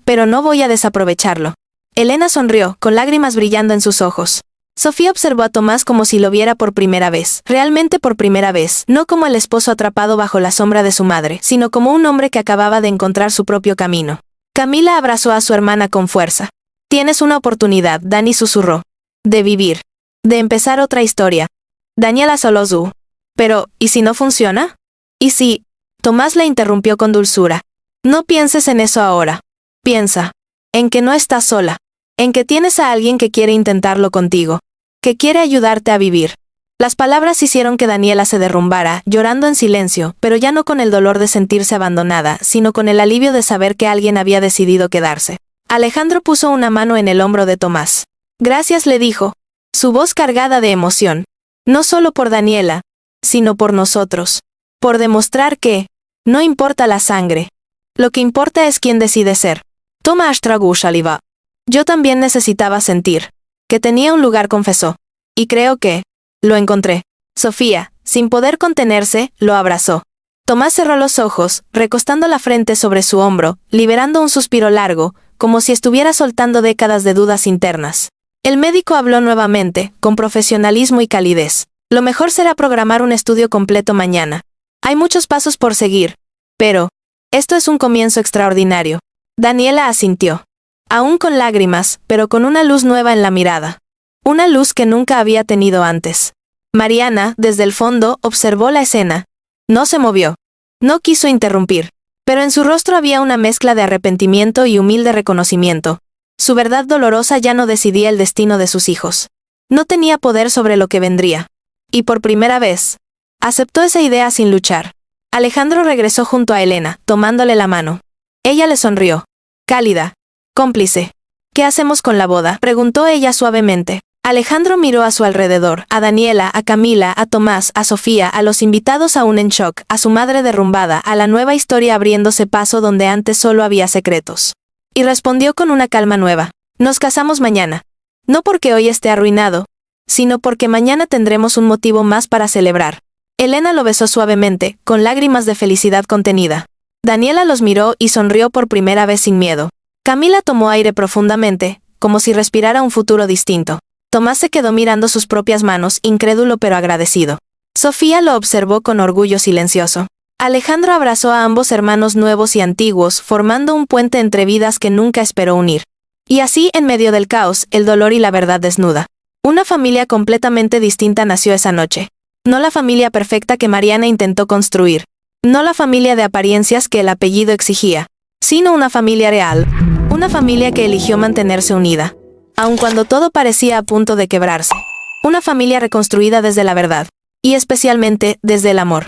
Pero no voy a desaprovecharlo. Elena sonrió, con lágrimas brillando en sus ojos. Sofía observó a Tomás como si lo viera por primera vez, realmente por primera vez, no como el esposo atrapado bajo la sombra de su madre, sino como un hombre que acababa de encontrar su propio camino. Camila abrazó a su hermana con fuerza. Tienes una oportunidad, Dani susurró. De vivir. De empezar otra historia. Daniela solozú. Pero, ¿y si no funciona? ¿Y si? Tomás la interrumpió con dulzura. No pienses en eso ahora. Piensa. En que no estás sola. En que tienes a alguien que quiere intentarlo contigo. Que quiere ayudarte a vivir. Las palabras hicieron que Daniela se derrumbara, llorando en silencio, pero ya no con el dolor de sentirse abandonada, sino con el alivio de saber que alguien había decidido quedarse. Alejandro puso una mano en el hombro de Tomás. Gracias, le dijo. Su voz cargada de emoción. No solo por Daniela, sino por nosotros. Por demostrar que no importa la sangre. Lo que importa es quién decide ser. Tomás tragó saliva. Yo también necesitaba sentir. Que tenía un lugar, confesó. Y creo que lo encontré. Sofía, sin poder contenerse, lo abrazó. Tomás cerró los ojos, recostando la frente sobre su hombro, liberando un suspiro largo, como si estuviera soltando décadas de dudas internas. El médico habló nuevamente, con profesionalismo y calidez. Lo mejor será programar un estudio completo mañana. Hay muchos pasos por seguir. Pero esto es un comienzo extraordinario. Daniela asintió. Aún con lágrimas, pero con una luz nueva en la mirada. Una luz que nunca había tenido antes. Mariana, desde el fondo, observó la escena. No se movió. No quiso interrumpir. Pero en su rostro había una mezcla de arrepentimiento y humilde reconocimiento. Su verdad dolorosa ya no decidía el destino de sus hijos. No tenía poder sobre lo que vendría. Y por primera vez, aceptó esa idea sin luchar. Alejandro regresó junto a Elena, tomándole la mano. Ella le sonrió. Cálida. Cómplice. ¿Qué hacemos con la boda?, preguntó ella suavemente. Alejandro miró a su alrededor, a Daniela, a Camila, a Tomás, a Sofía, a los invitados aún en shock, a su madre derrumbada, a la nueva historia abriéndose paso donde antes solo había secretos. Y respondió con una calma nueva. Nos casamos mañana. No porque hoy esté arruinado, sino porque mañana tendremos un motivo más para celebrar. Elena lo besó suavemente, con lágrimas de felicidad contenida. Daniela los miró y sonrió por primera vez sin miedo. Camila tomó aire profundamente, como si respirara un futuro distinto. Tomás se quedó mirando sus propias manos, incrédulo pero agradecido. Sofía lo observó con orgullo silencioso. Alejandro abrazó a ambos hermanos nuevos y antiguos, formando un puente entre vidas que nunca esperó unir. Y así, en medio del caos, el dolor y la verdad desnuda. Una familia completamente distinta nació esa noche. No la familia perfecta que Mariana intentó construir. No la familia de apariencias que el apellido exigía. Sino una familia real. Una familia que eligió mantenerse unida. Aun cuando todo parecía a punto de quebrarse. Una familia reconstruida desde la verdad. Y especialmente, desde el amor.